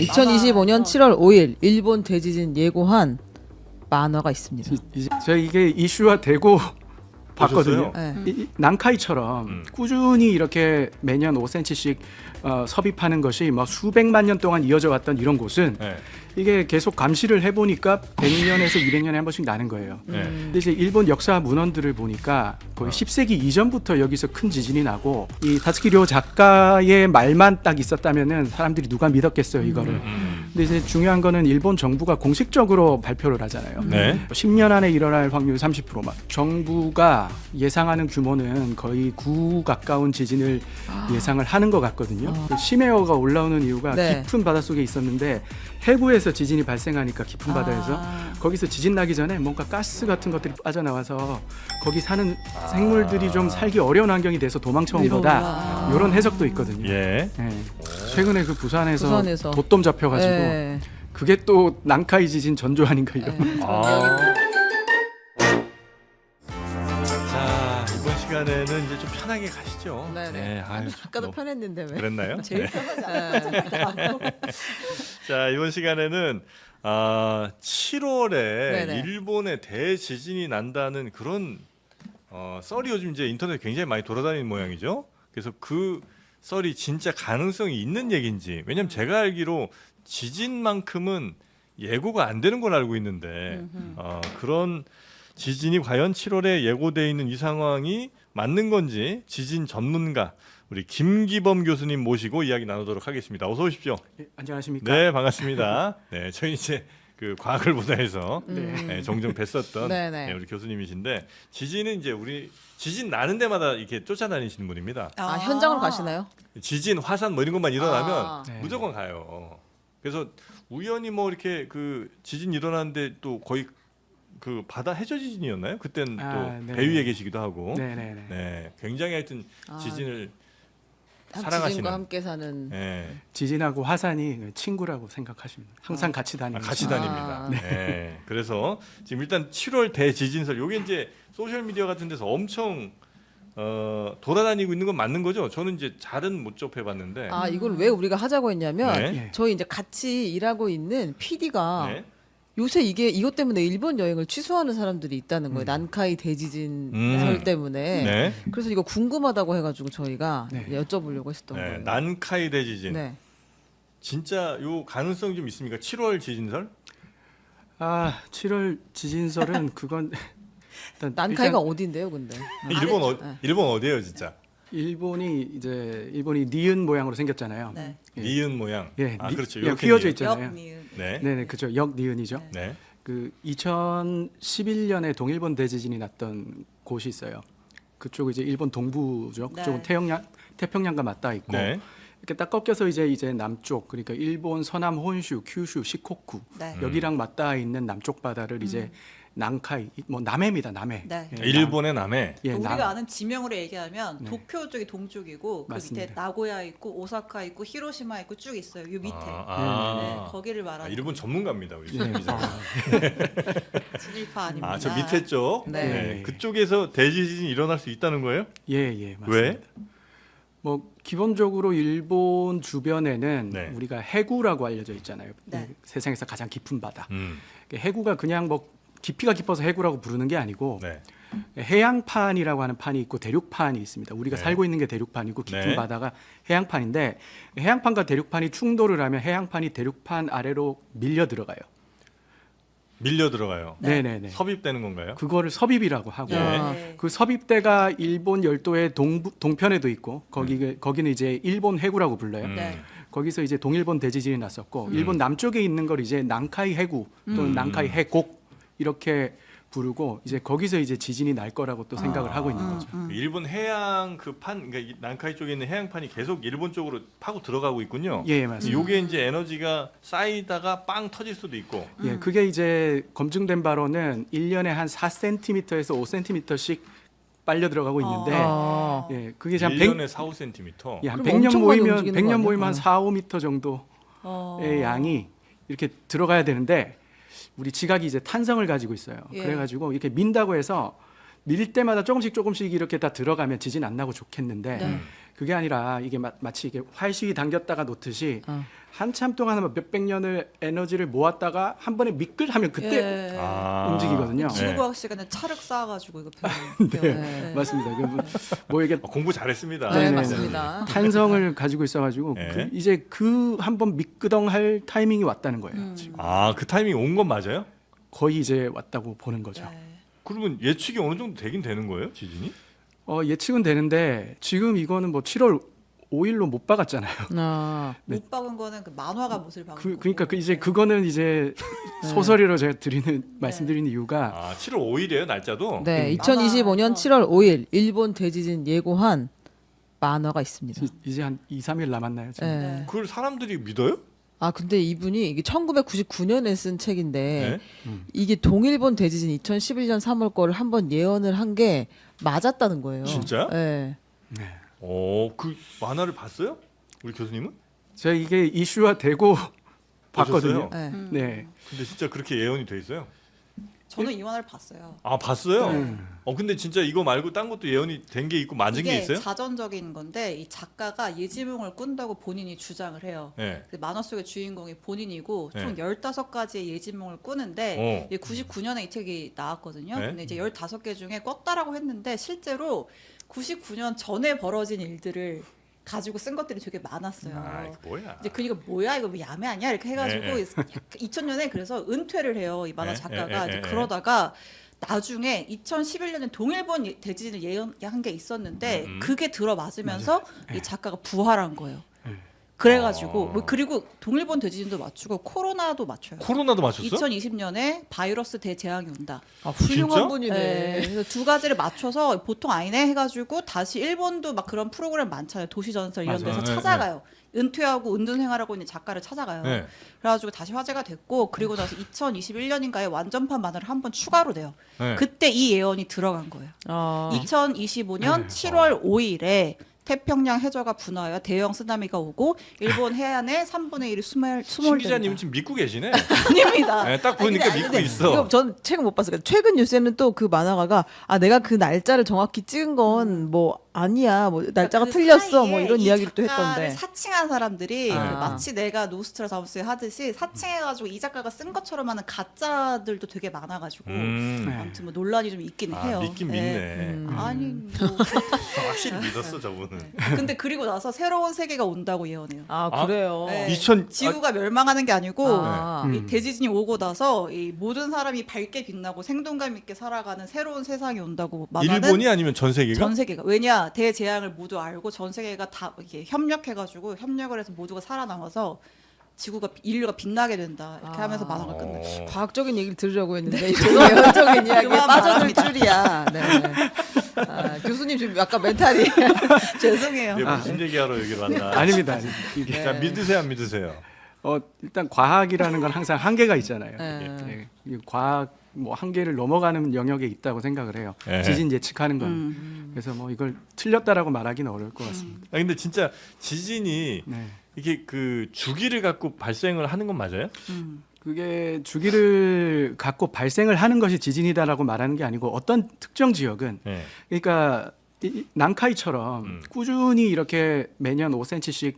2025년 7월 5일 일본 대지진 예고한 만화가 있습니다. 제가 이게 이슈화되고 봤거든요. 보셨어요? 네. 난카이처럼 꾸준히 이렇게 매년 5cm씩 섭입하는 것이 뭐 수백만 년 동안 이어져 왔던 이런 곳은 네. 이게 계속 감시를 해보니까 100년에서 200년에 한 번씩 나는 거예요. 네. 근데 이제 일본 역사 문헌들을 보니까 거의 10세기 이전부터 여기서 큰 지진이 나고 이 다츠키료 작가의 말만 딱 있었다면은 사람들이 누가 믿었겠어요 이거를. 근데 이제 중요한 거는 일본 정부가 공식적으로 발표를 하잖아요. 네. 10년 안에 일어날 확률 30%만. 정부가 예상하는 규모는 거의 9 가까운 지진을 예상을 하는 것 같거든요. 심해어가 올라오는 이유가 네. 깊은 바닷속에 있었는데 해부에서 지진이 발생하니까 깊은 바다에서 거기서 지진 나기 전에 뭔가 가스 같은 것들이 빠져나와서 거기 사는 생물들이 좀 살기 어려운 환경이 돼서 도망쳐온 거다. 이런 해석도 있거든요. 예. 예. 최근에 그 부산에서 부산에서. 도톰 잡혀가지고 네. 그게 또 난카이 지진 전조 아닌가 이런. 아. 자, 이번 시간에는 이제 좀 편하게 가시죠. 네네. 아유, 아까도 뭐, 편했는데 왜? 그랬나요? 제일 편하잖아요. 자, 이번 시간에는 7월에 네네. 일본에 대지진이 난다는 그런 썰이 요즘 이제 인터넷에 굉장히 많이 돌아다니는 모양이죠. 그래서 그 썰이 진짜 가능성이 있는 얘기인지, 왜냐면 제가 알기로 지진만큼은 예고가 안 되는 걸 알고 있는데 그런 지진이 과연 7월에 예고돼 있는 이 상황이 맞는 건지 지진 전문가 우리 김기범 교수님 모시고 이야기 나누도록 하겠습니다. 어서 오십시오. 예, 안녕하십니까? 네, 반갑습니다. 네, 저희 이제 그 과학을 보다에서 네. 종종 뵀었던 네네. 우리 교수님이신데 지진은 이제 우리 지진 나는 데마다 이렇게 쫓아다니시는 분입니다. 현장으로 가시나요? 지진, 화산 뭐 이런 것만 일어나면 네. 무조건 가요. 그래서 우연히 뭐 이렇게 그 지진 일어나는데 또 거의 그 바다 해저 지진이었나요? 그때는 또 네. 배 위에 계시기도 하고. 네네네. 네, 굉장히 하여튼 지진을 지진과 사랑하시는. 함께 사는. 네, 지진하고 화산이 친구라고 생각하시면 항상 같이 다니는. 같이 다닙니다. 아. 네. 그래서 지금 일단 7월 대지진설 요게 이제 소셜 미디어 같은 데서 엄청 돌아다니고 있는 건 맞는 거죠? 저는 이제 잘은 못 접해봤는데. 아 이걸 왜 우리가 하자고 했냐면 네. 예. 저희 이제 같이 일하고 있는 PD가 네. 요새 이것 때문에 일본 여행을 취소하는 사람들이 있다는 거예요. 난카이 대지진 설 때문에. 네. 그래서 이거 궁금하다고 해가지고 저희가 네. 여쭤보려고 했었던 네. 거예요. 난카이 대지진. 네. 진짜 요 가능성 좀 있습니까? 7월 지진설? 7월 지진설은 그건 일단 난카이가 어딘데요, 근데? 일본 어디예요, 진짜? 일본이 니은 모양으로 생겼잖아요. 네. 예. 니은 모양. 예, 그렇죠. 예, 이렇게 휘어져 니은. 있잖아요. 역니은. 네. 네네, 그죠. 역 니은이죠. 네. 그 2011년에 동일본 대지진이 났던 곳이 있어요. 그쪽 이제 일본 동부죠. 그쪽은 네. 태평양과 맞닿아 있고 네. 이렇게 딱 꺾여서 이제 남쪽, 그러니까 일본 서남 혼슈, 큐슈, 시코쿠 네. 여기랑 맞닿아 있는 남쪽 바다를 이제 난카이, 뭐 남해입니다. 남해. 네. 예, 일본의 남해. 예, 우리가 아는 지명으로 얘기하면 네. 도쿄 쪽이 동쪽이고 그 맞습니다. 밑에 나고야 있고 오사카 있고 히로시마 있고 쭉 있어요. 요 밑에. 네, 거기를 말하는. 일본 전문가입니다, 우리 예. 기자. 진일파 아닙니다. 저 밑에 쪽. 네. 네. 그쪽에서 대지진이 일어날 수 있다는 거예요? 예, 맞습니다. 왜? 뭐 기본적으로 일본 주변에는 네. 우리가 해구라고 알려져 있잖아요. 네. 세상에서 가장 깊은 바다. 음. 해구가 그냥 뭐 깊이가 깊어서 해구라고 부르는 게 아니고 네. 해양판이라고 하는 판이 있고 대륙판이 있습니다. 우리가 네. 살고 있는 게 대륙판이고 깊은 네. 바다가 해양판인데 해양판과 대륙판이 충돌을 하면 해양판이 대륙판 아래로 밀려 들어가요. 밀려 들어가요. 네, 네, 네. 섭입되는 건가요? 그거를 섭입이라고 하고 네. 그 섭입대가 일본 열도의 동편에도 있고 거기는 이제 일본 해구라고 불러요. 네. 거기서 이제 동일본 대지진이 났었고 일본 남쪽에 있는 걸 이제 난카이 해구 또는 난카이 해곡 이렇게 부르고 이제 거기서 이제 지진이 날 거라고 또 생각을 하고 있는 거죠. 그 일본 해양 그 판, 그러니까 이 난카이 쪽에 있는 해양판이 계속 일본 쪽으로 파고 들어가고 있군요. 예, 맞습니다. 요게 이제 에너지가 쌓이다가 빵 터질 수도 있고. 예, 그게 이제 검증된 바로는 1년에 한 4cm에서 5cm씩 빨려 들어가고 있는데 아. 예, 그게 한 1년에 4, 5cm. 예, 한 그럼 100년 엄청 많이 모이면 움직이는 거 100년 아니야? 모이면 한 4, 5m 정도의 양이 이렇게 들어가야 되는데 우리 지각이 이제 탄성을 가지고 있어요. 예. 그래가지고 이렇게 민다고 해서 밀 때마다 조금씩 이렇게 다 들어가면 지진 안 나고 좋겠는데 네. 그게 아니라 이게 마치 이게 활시위 당겼다가 놓듯이 한참 동안 몇백 년을 에너지를 모았다가 한 번에 미끌하면 그때 예. 움직이거든요. 지구과학 시간에 차륵 쌓아가지고 이거 네. 네. 맞습니다. 뭐 이게 공부 잘했습니다. 네, 네네네. 맞습니다. 탄성을 가지고 있어가지고 네. 이제 그 한번 미끄덩할 타이밍이 왔다는 거예요. 지금. 그 타이밍 온 건 맞아요? 거의 이제 왔다고 보는 거죠. 네. 그러면 예측이 어느 정도 되긴 되는 거예요, 지진이? 예측은 되는데 지금 이거는 뭐 7월 5일로 못 박았잖아요. 네. 못 박은 거는 그 만화가 못을 박은 거고. 그러니까 이제 그거는 이제 소설이로 제가 말씀드리는 이유가 7월 5일이에요, 날짜도? 네, 2025년 7월 5일 일본 대지진 예고한 만화가 있습니다. 이제 한 2, 3일 남았나요? 지금? 네. 그걸 사람들이 믿어요? 근데 이분이 이게 1999년에 쓴 책인데 네? 이게 동일본 대지진 2011년 3월 거를 한번 예언을 한 게 맞았다는 거예요. 진짜? 네. 그 만화를 봤어요? 우리 교수님은? 제가 이게 이슈화 되고 봤거든요. 보셨어요? 네. 네. 근데 진짜 그렇게 예언이 돼 있어요? 저는 이 만화를 봤어요. 봤어요? 근데 진짜 이거 말고 딴 것도 예언이 된 게 있고 맞은 게 이게 있어요? 자전적인 건데 이 작가가 예지몽을 꾼다고 본인이 주장을 해요. 네. 그 만화 속의 주인공이 본인이고 네. 총 15가지의 예지몽을 꾸는데 99년에 이 책이 나왔거든요. 네. 근데 이제 15개 중에 껐다라고 했는데 실제로 99년 전에 벌어진 일들을 가지고 쓴 것들이 되게 많았어요. 이거 뭐야? 이제 그니까 뭐야 이거 뭐 야매 아니야 이렇게 해가지고 네, 2000년에 그래서 은퇴를 해요 이 만화 네, 작가가. 네, 이제 네, 그러다가 나중에 2011년에 동일본 대지진을 예언한 게 있었는데 그게 들어맞으면서 이 작가가 부활한 거예요. 그래가지고 뭐 그리고 동일본 대지진도 맞추고 코로나도 맞춰요. 코로나도 맞췄어? 2020년에 바이러스 대재앙이 온다. 훌륭한 진짜? 분이네. 네, 그래서 두 가지를 맞춰서 보통 아니네 해가지고 다시 일본도 막 그런 프로그램 많잖아요. 도시전설 이런 맞아요. 데서 네, 찾아가요. 은퇴하고 은둔 생활하고 있는 작가를 찾아가요. 네. 그래가지고 다시 화제가 됐고 그리고 나서 2021년인가에 완전판 만화를 한 번 추가로 내요. 네. 그때 이 예언이 들어간 거예요. 2025년 7월 5일에 태평양 해저가 분화하여 대형 쓰나미가 오고 일본 해안에 3분의 1이 신 수몰된다. 기자님은 지금 믿고 계시네. 아닙니다. 네, 딱 보니까 아니, 믿고 근데 있어. 이거 전 책은 못 봤어요. 최근 뉴스에는 또 그 만화가가 내가 그 날짜를 정확히 찍은 건 뭐 아니야, 뭐 날짜가 그 틀렸어, 사이에 뭐 이런 이 이야기를 또 작가를 했던데. 사칭한 사람들이 아. 마치 내가 노스트라다무스에 하듯이 사칭해가지고 이 작가가 쓴 것처럼 하는 가짜들도 되게 많아가지고 아무튼 뭐 논란이 좀 있긴 해요. 믿긴 네. 믿네. 아니 뭐 확실히 믿었어 저분은. 근데 그리고 나서 새로운 세계가 온다고 예언해요. 그래요. 네. 2000 지구가 멸망하는 게 아니고 이 음. 대지진이 오고 나서 이 모든 사람이 밝게 빛나고 생동감 있게 살아가는 새로운 세상이 온다고 만화는 일본이 아니면 전 세계가? 전 세계가 왜냐 대재앙을 모두 알고 전 세계가 다 이렇게 협력해가지고 협력을 해서 모두가 살아남아서 지구가 인류가 빛나게 된다 이렇게 하면서 만화가 끝나요. 과학적인 얘기를 들으려고 했는데 예언적인 이야기에 그만 빠져들 말합니다. 줄이야. 네. 교수님 지금 약간 멘탈이 죄송해요. 무슨 얘기하러 여기 왔나? 아닙니다. 이게 자 믿으세요 안 믿으세요? 일단 과학이라는 건 항상 한계가 있잖아요. 네. 이 과학 뭐 한계를 넘어가는 영역에 있다고 생각을 해요. 네. 지진 예측하는 건. 그래서 뭐 이걸 틀렸다라고 말하기는 어려울 것 같습니다. 근데 진짜 지진이 네. 이게 그 주기를 갖고 발생을 하는 건 맞아요? 그게 주기를 갖고 발생을 하는 것이 지진이다라고 말하는 게 아니고 어떤 특정 지역은 네. 그러니까 난카이처럼 꾸준히 이렇게 매년 5cm씩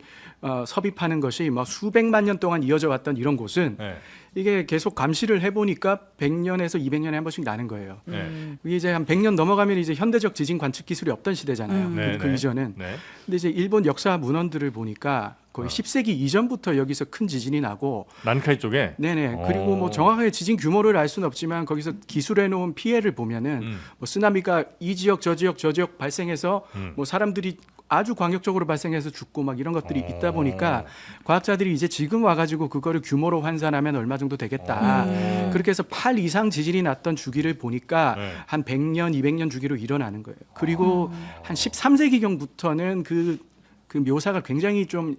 섭입하는 것이 뭐 수백만 년 동안 이어져 왔던 이런 곳은 네. 이게 계속 감시를 해보니까 100년에서 200년에 한 번씩 나는 거예요. 네. 이게 이제 한 100년 넘어가면 이제 현대적 지진 관측 기술이 없던 시대잖아요. 네, 그 네. 이전은. 네. 근데 이제 일본 역사 문헌들을 보니까 거의 10세기 이전부터 여기서 큰 지진이 나고 난카이 쪽에. 네네. 그리고 뭐 정확하게 지진 규모를 알 수는 없지만 거기서 기술해 놓은 피해를 보면은 뭐 쓰나미가 이 지역 저 지역 발생해서 뭐 사람들이 아주 광역적으로 발생해서 죽고 막 이런 것들이 있다 보니까 과학자들이 이제 지금 와가지고 그거를 규모로 환산하면 얼마 정도 되겠다. 그렇게 해서 8 이상 지진이 났던 주기를 보니까 네. 한 100년, 200년 주기로 일어나는 거예요. 그리고 한 13세기경부터는 그 묘사가 굉장히 좀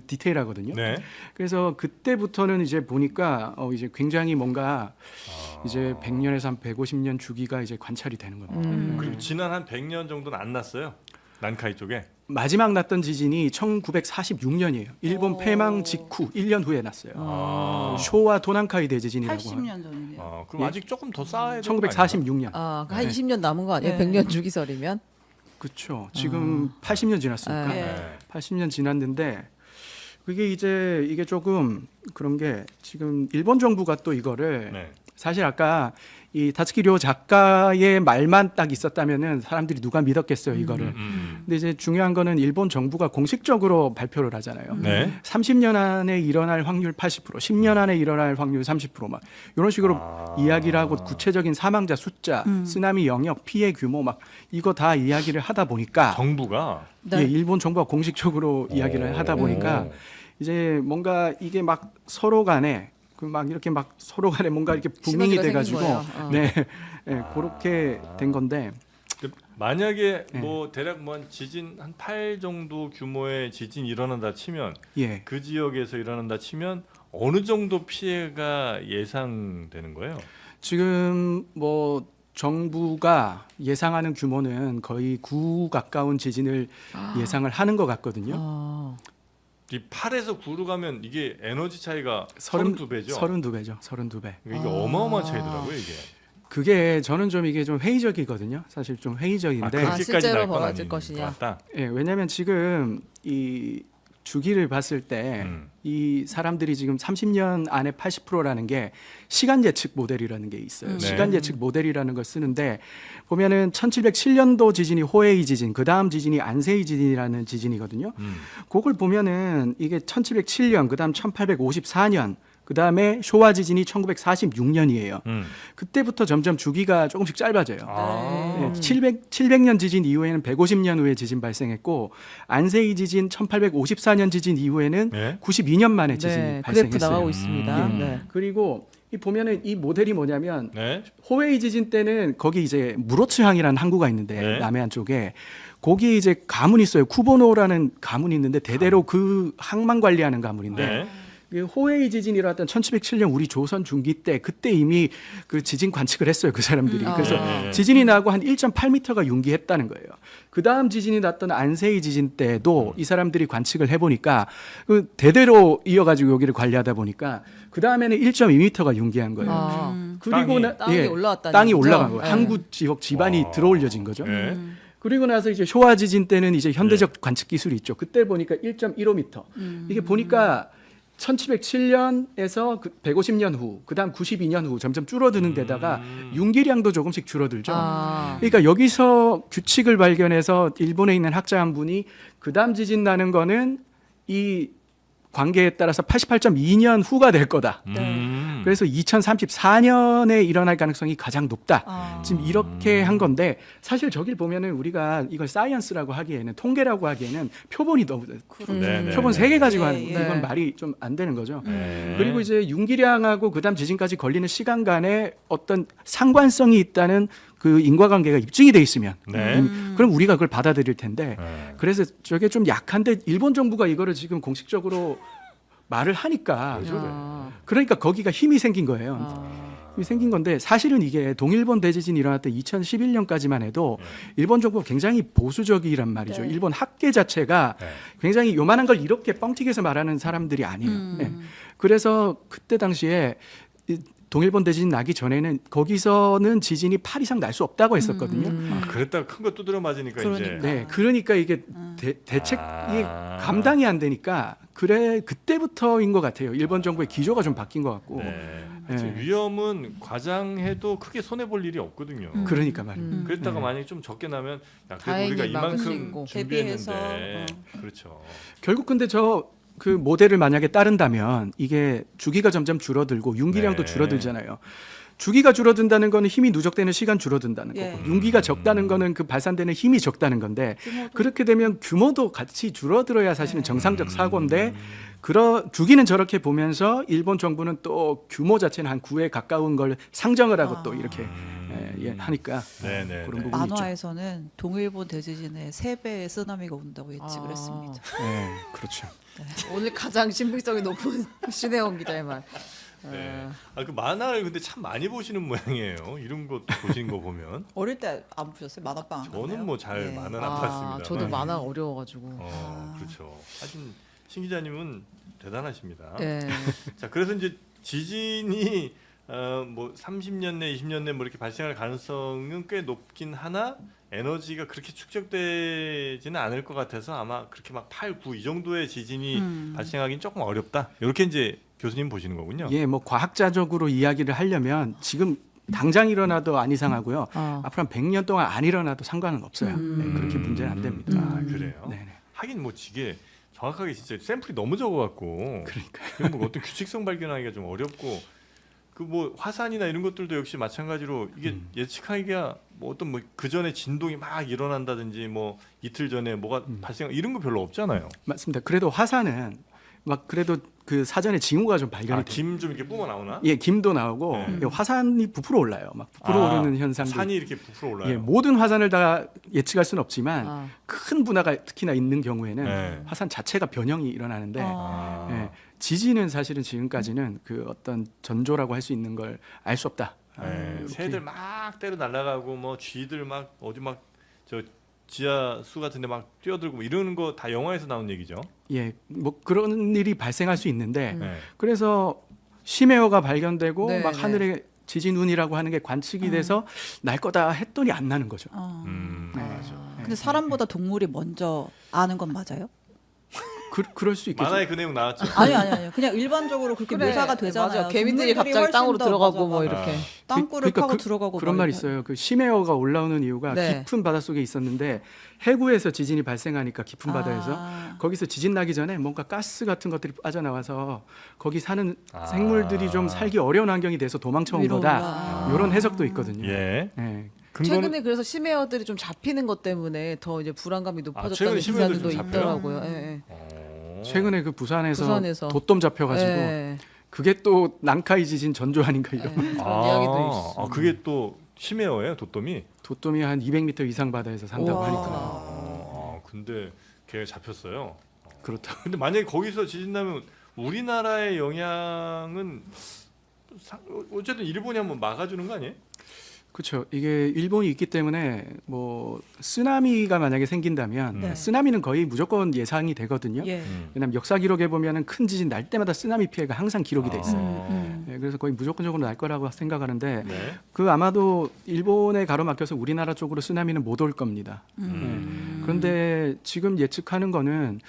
디테일하거든요. 네. 그래서 그때부터는 이제 보니까 이제 굉장히 뭔가 이제 100년에서 한 150년 주기가 이제 관찰이 되는 겁니다. 그리고 지난 한 100년 정도는 안 났어요. 난카이 쪽에. 마지막 났던 지진이 1946년이에요. 일본 오. 패망 직후 1년 후에 났어요. 아. 쇼와 도난카이 대지진이라고. 80년 전이네요. 그럼 예. 아직 조금 더 쌓아야 되는 거 아닌가? 1946년. 아, 한 네. 20년 남은 거 아니에요? 네. 100년 주기설이면? 그렇죠. 지금 80년 지났으니까. 네. 네. 80년 지났는데 그게 이제 이게 조금 그런 게 지금 일본 정부가 또 이거를 네. 사실 아까 이 다츠키료 작가의 말만 딱 있었다면은 사람들이 누가 믿었겠어요 이거를. 근데 이제 중요한 거는 일본 정부가 공식적으로 발표를 하잖아요. 네. 30년 안에 일어날 확률 80%, 10년 안에 일어날 확률 30%막 이런 식으로 이야기를 하고 구체적인 사망자 숫자, 쓰나미 영역, 피해 규모 막 이거 다 이야기를 하다 보니까 정부가 네. 예, 일본 정부가 공식적으로 이야기를 하다 보니까 이제 뭔가 이게 막 서로 간에 그 막 이렇게 막 서로 간에 뭔가 이렇게 분명이 시너지가 돼가지고 생긴 거예요. 어. 네, 네 그렇게 된 건데 만약에 네. 뭐 대략 뭐 한 지진 한 8 정도 규모의 지진이 일어난다 치면 예 그 지역에서 일어난다 치면 어느 정도 피해가 예상되는 거예요? 지금 뭐 정부가 예상하는 규모는 거의 9 가까운 지진을 예상을 하는 것 같거든요. 아. 이 8에서 9로 가면 이게 에너지 차이가 32배죠. 32배죠. 32배. 이게 어마어마한 차이더라고요, 이게. 그게 저는 좀 이게 좀 회의적이거든요. 사실 좀 회의적인데 그렇게까지 실제로 날 건 벌어질 아닌 것이냐. 것 같다. 예, 왜냐하면 지금 이 주기를 봤을 때 이 사람들이 지금 30년 안에 80%라는 게 시간 예측 모델이라는 게 있어요. 네. 시간 예측 모델이라는 걸 쓰는데 보면은 1707년도 지진이 호에이 지진, 그 다음 지진이 안세이 지진이라는 지진이거든요. 그걸 보면은 이게 1707년, 그 다음 1854년, 그 다음에 쇼와 지진이 1946년이에요. 그때부터 점점 주기가 조금씩 짧아져요. 아. 700년 지진 이후에는 150년 후에 지진 발생했고 안세이 지진 1854년 지진 이후에는 네. 92년 만에 지진이 네, 그래프 발생했어요. 나가고 있습니다. 음. 네. 그리고 이 보면은 이 모델이 뭐냐면 네. 호웨이 지진 때는 거기 이제 무로츠항이라는 항구가 있는데 네. 남해안 쪽에 거기 이제 가문이 있어요. 쿠보노라는 가문이 있는데 대대로 그 항만 관리하는 가문인데 네. 그 호에이 지진이 일어났던 1707년 우리 조선 중기 때 그때 이미 그 지진 관측을 했어요 그 사람들이. 그래서 네. 지진이 나고 한 1.8m가 융기했다는 거예요. 그 다음 지진이 났던 안세이 지진 때도 이 사람들이 관측을 해보니까 그 대대로 이어가지고 여기를 관리하다 보니까 그 다음에는 1.2m가 융기한 거예요. 아. 그리고 땅이 올라왔다는 땅이 거죠? 올라간 거예요. 네. 항구 지역 지반이 들어올려진 거죠. 네. 그리고 나서 이제 쇼와 지진 때는 이제 현대적 관측 기술이 있죠. 그때 보니까 1.15m. 이게 보니까 1707년에서 150년 후, 그다음 92년 후 점점 줄어드는 데다가 융기량도 조금씩 줄어들죠. 아. 그러니까 여기서 규칙을 발견해서 일본에 있는 학자 한 분이 그다음 지진 나는 거는 이 관계에 따라서 88.2년 후가 될 거다. 그래서 2034년에 일어날 가능성이 가장 높다. 아. 지금 이렇게 한 건데 사실 저길 보면은 우리가 이걸 사이언스라고 하기에는 통계라고 하기에는 표본이 너무 네, 네, 표본 네. 3개 가지고 예, 하는 예. 이건 말이 좀 안 되는 거죠. 네. 그리고 이제 융기량하고 그다음 지진까지 걸리는 시간 간에 어떤 상관성이 있다는 그 인과관계가 입증이 돼 있으면 네. 그럼 우리가 그걸 받아들일 텐데 네. 그래서 저게 좀 약한데 일본 정부가 이거를 지금 공식적으로 말을 하니까 아. 그러니까 거기가 힘이 생긴 거예요. 아. 힘이 생긴 건데 사실은 이게 동일본 대지진이 일어났던 2011년까지만 해도 일본 정부가 굉장히 보수적이란 말이죠. 네. 일본 학계 자체가 네. 굉장히 요만한 걸 이렇게 뻥튀기해서 말하는 사람들이 아니에요. 네. 그래서 그때 당시에 이 동일본 대지진 나기 전에는 거기서는 지진이 8 이상 날 수 없다고 했었거든요. 아, 그랬다가 큰 거 두드려 맞으니까 그러니까. 이제 네, 그러니까 이게 대책이 감당이 안 되니까 그래 그때부터인 것 같아요. 일본 정부의 기조가 좀 바뀐 것 같고. 네. 네. 지금 위험은 과장해도 크게 손해 볼 일이 없거든요. 그러니까 말이에요. 그랬다가 만약에 좀 적게 나면 야, 그래도 다행히 우리가 막을 수 이만큼 있고. 준비했는데 대비해서, 그렇죠. 결국 근데 저 그 모델을 만약에 따른다면 이게 주기가 점점 줄어들고 융기량도 네. 줄어들잖아요. 주기가 줄어든다는 거는 힘이 누적되는 시간 줄어든다는 예. 거고 융기가 적다는 거는 그 발산되는 힘이 적다는 건데 그렇게 되면 규모도 같이 줄어들어야 사실은 정상적 사고인데 주기는 저렇게 보면서 일본 정부는 또 규모 자체는 한 9에 가까운 걸 상정을 하고 또 이렇게 하니까 네, 네, 그런 네. 부분이 있죠. 만화에서는 동일본 대지진의 3배의 쓰나미가 온다고 예측을 아. 했습니다. 네, 그렇죠. 오늘 가장 신빙성이 높은 신혜원 기자의 말. 네. 그 만화를 근데 참 많이 보시는 모양이에요. 이런 거 보시는 거 보면 어릴 때 안 보셨어요? 만화방 안 갔나요? 저는 뭐 잘 네. 만화는 안 봤습니다. 저도 만화가 어려워가지고. 그렇죠. 하여튼 신 기자님은 대단하십니다. 네. 자, 그래서 이제 지진이 뭐 30년 내, 20년 내 뭐 이렇게 발생할 가능성은 꽤 높긴 하나 에너지가 그렇게 축적되지는 않을 것 같아서 아마 그렇게 막 8, 9 이 정도의 지진이 발생하기는 조금 어렵다. 이렇게 이제 교수님 보시는 거군요. 예, 뭐 과학자적으로 이야기를 하려면 지금 당장 일어나도 안 이상하고요. 앞으로 한 100년 동안 안 일어나도 상관은 없어요. 네, 그렇게 문제는 안 됩니다. 아, 그래요? 네네. 하긴 뭐 이게 정확하게 진짜 샘플이 너무 적어갖고 그러니까요. 뭐 어떤 규칙성 발견하기가 좀 어렵고 그 뭐 화산이나 이런 것들도 역시 마찬가지로 이게 예측하기가 뭐 어떤 뭐 그 전에 진동이 막 일어난다든지 뭐 이틀 전에 뭐가 발생 이런 거 별로 없잖아요. 맞습니다. 그래도 화산은 막 그래도 그 사전에 징후가 좀 발견이 돼요. 김 좀 이렇게 뿜어 나오나? 예, 김도 나오고 네. 예, 화산이 부풀어 올라요. 막 부풀어 오르는 현상도. 산이 이렇게 부풀어 올라요. 예, 모든 화산을 다 예측할 수는 없지만 큰 분화가 특히나 있는 경우에는 네. 화산 자체가 변형이 일어나는데 아. 예, 지진은 사실은 지금까지는 그 어떤 전조라고 할 수 있는 걸 알 수 없다. 네, 이렇게. 새들 막 때려 날아가고 뭐 쥐들 막 어디 막 저 지하수 같은데 막 뛰어들고 뭐 이러는 거 다 영화에서 나온 얘기죠. 예, 뭐 그런 일이 발생할 수 있는데 네. 그래서 심해어가 발견되고 네, 막 네. 하늘에 지진운이라고 하는 게 관측이 돼서 날 거다 했더니 안 나는 거죠. 네. 맞아. 근데 사람보다 동물이 먼저 아는 건 맞아요? 그럴 수 있겠죠. 만화에 그 내용 나왔죠. 아니요. 그냥 일반적으로 그렇게 그래, 묘사가 되잖아요. 맞아. 개미들이 동물들이 갑자기 훨씬 땅으로 더 들어가고 맞아, 뭐 맞아. 이렇게. 땅굴을 그러니까 파고 들어가고 그런 막 말 이렇게. 있어요. 그 심해어가 올라오는 이유가 네. 깊은 바닷속에 있었는데 해구에서 지진이 발생하니까 깊은 바다에서 거기서 지진 나기 전에 뭔가 가스 같은 것들이 빠져나와서 거기 사는 생물들이 좀 살기 어려운 환경이 돼서 도망쳐 온 위로 거다. 이런 해석도 있거든요. 예. 예. 최근에 그래서 심해어들이 좀 잡히는 것 때문에 더 이제 불안감이 최근에 높아졌다는 심해어들 기사들도 좀 잡혀요? 있더라고요. 예, 최근에 그 부산에서 부산에서. 도톰 잡혀가지고 예. 그게 또 난카이 지진 전조 아닌가 이런. 그런 이야기도 있어. 그게 또 심해어예요, 도톰이. 도톰이 한 200m 이상 바다에서 산다고 우와. 하니까 근데 걔 잡혔어요. 그렇다. 근데 만약에 거기서 지진 나면 우리나라의 영향은 어쨌든 일본이 한번 막아주는 거 아니에요? 그렇죠. 이게 일본이 있기 때문에 뭐 쓰나미가 만약에 생긴다면 네. 쓰나미는 거의 무조건 예상이 되거든요. 예. 왜냐하면 역사 기록에 보면은 큰 지진 날 때마다 쓰나미 피해가 항상 기록이 돼 있어요. 음. 네, 그래서 거의 무조건적으로 날 거라고 생각하는데 네. 그 아마도 일본에 가로막혀서 우리나라 쪽으로 쓰나미는 못 올 겁니다. 네. 그런데 지금 예측하는 거는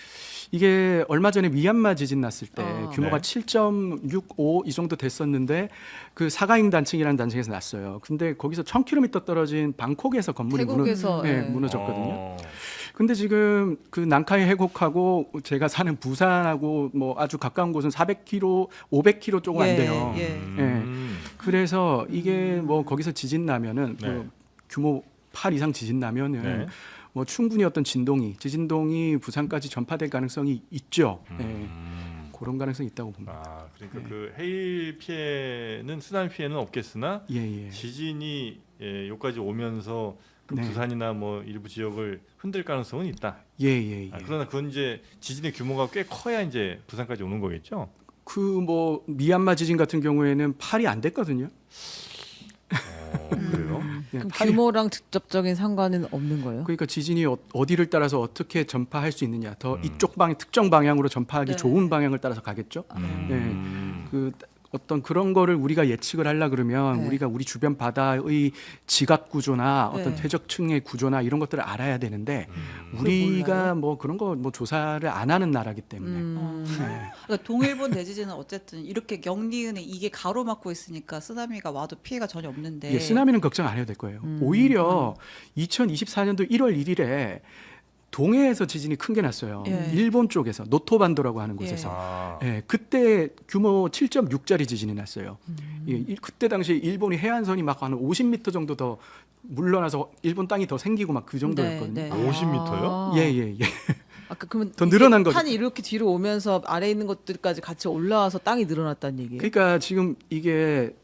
이게 얼마 전에 미얀마 지진 났을 때 규모가 네. 7.65 이 정도 됐었는데 그 사가잉 단층이라는 단층에서 났어요. 근데 거기서 1000km 떨어진 방콕에서 건물이 태국에서, 무너졌거든요. 근데 지금 그 난카이 해곡하고 제가 사는 부산하고 뭐 아주 가까운 곳은 400km, 500km 조금 안 돼요. 예. 그래서 이게 뭐 거기서 지진 나면은 네. 그 규모 8 이상 지진 나면은 네. 뭐 충분히 어떤 지진동이 부산까지 전파될 가능성이 있죠. 네. 그런 가능성이 있다고 봅니다. 그러니까 그 해일 피해는 쓰나미 피해는 없겠으나 예. 지진이 여기까지 오면서 그 네. 부산이나 뭐 일부 지역을 흔들 가능성은 있다. 예. 그러나 그건 이제 지진의 규모가 꽤 커야 이제 부산까지 오는 거겠죠. 그 뭐 미얀마 지진 같은 경우에는 8이 안 됐거든요. 그래요? 네, 그럼 8이 규모랑 직접적인 상관은 없는 거예요? 그러니까 지진이 어디를 따라서 어떻게 전파할 수 있느냐, 더 이쪽 특정 방향으로 전파하기 네. 좋은 방향을 따라서 가겠죠. 그 어떤 그런 거를 우리가 예측을 하려 그러면 네. 우리가 우리 주변 바다의 지각 구조나 어떤 네. 퇴적층의 구조나 이런 것들을 알아야 되는데 그걸 우리가 몰라요? 뭐 그런 거 뭐 조사를 안 하는 나라기 때문에 그러니까 동일본 대지진은 어쨌든 이렇게 경리은에 이게 가로막고 있으니까 쓰나미가 와도 피해가 전혀 없는데. 예, 쓰나미는 걱정 안 해도 될 거예요. 오히려 2024년도 1월 1일에 동해에서 지진이 큰 게 났어요. 예. 일본 쪽에서 노토반도라고 하는 곳에서. 아, 예, 그때 규모 7.6짜리 지진이 났어요. 예, 그때 당시에 일본이 해안선이 막 한 50m 정도 더 물러나서 일본 땅이 더 생기고 막 그 정도였거든요. 네. 50m요? 예. 아까 그러면 더 이게 늘어난 거죠. 판이 이렇게 뒤로 오면서 아래 있는 것들까지 같이 올라와서 땅이 늘어났다는 얘기예요? 그러니까 지금 이게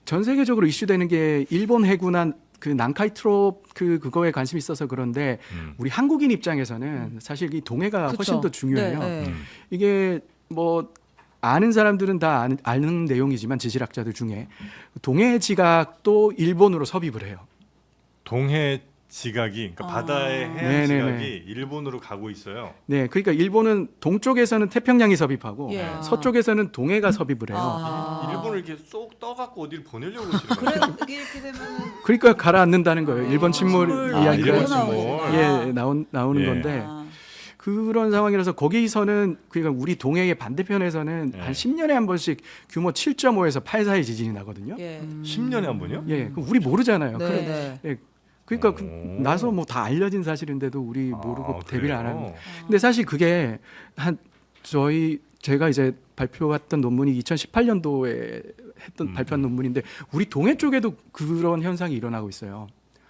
전 세계적으로 이슈되는 게 일본 해군한 그 난카이 트롭 그거에 관심이 있어서 그런데 우리 한국인 입장에서는 사실 이 동해가 그쵸. 훨씬 더 중요해요. 네. 이게 뭐 아는 사람들은 다 아는 내용이지만 지질학자들 중에 동해 지각도 일본으로 섭입을 해요. 동해 지각이 그러니까 바다의 해안 네네네. 지각이 일본으로 가고 있어요. 네, 그러니까 일본은 동쪽에서는 태평양이 섭입하고 예. 서쪽에서는 동해가 섭입을 해요. 아. 일본을 이렇게 쏙 떠갖고 어디를 보내려고 그러시는 그래 거예요? 이렇게 되면 그러니까 가라앉는다는 거예요. 일본 침몰 침몰. 이야기가 일본 침몰. 예, 나오는 예. 건데 그런 상황이라서 거기서는 그러니까 우리 동해의 반대편에서는 예. 한 10년에 한 번씩 규모 7.5에서 8 사이 지진이 나거든요. 예. 10년에 한 번요? 예, 그럼 우리 모르잖아요. 네, 그럼- 네. 예, 그러니까 오. 나서 뭐 다 알려진 사실인데도 우리 모르고 대비를 안 그래요? 하는. 근데 사실 그게 한 제가 이제 발표했던 논문이 2018년도에 했던 발표한 논문인데 우리 동해 쪽에도 그런 현상이 일어나고 있어요.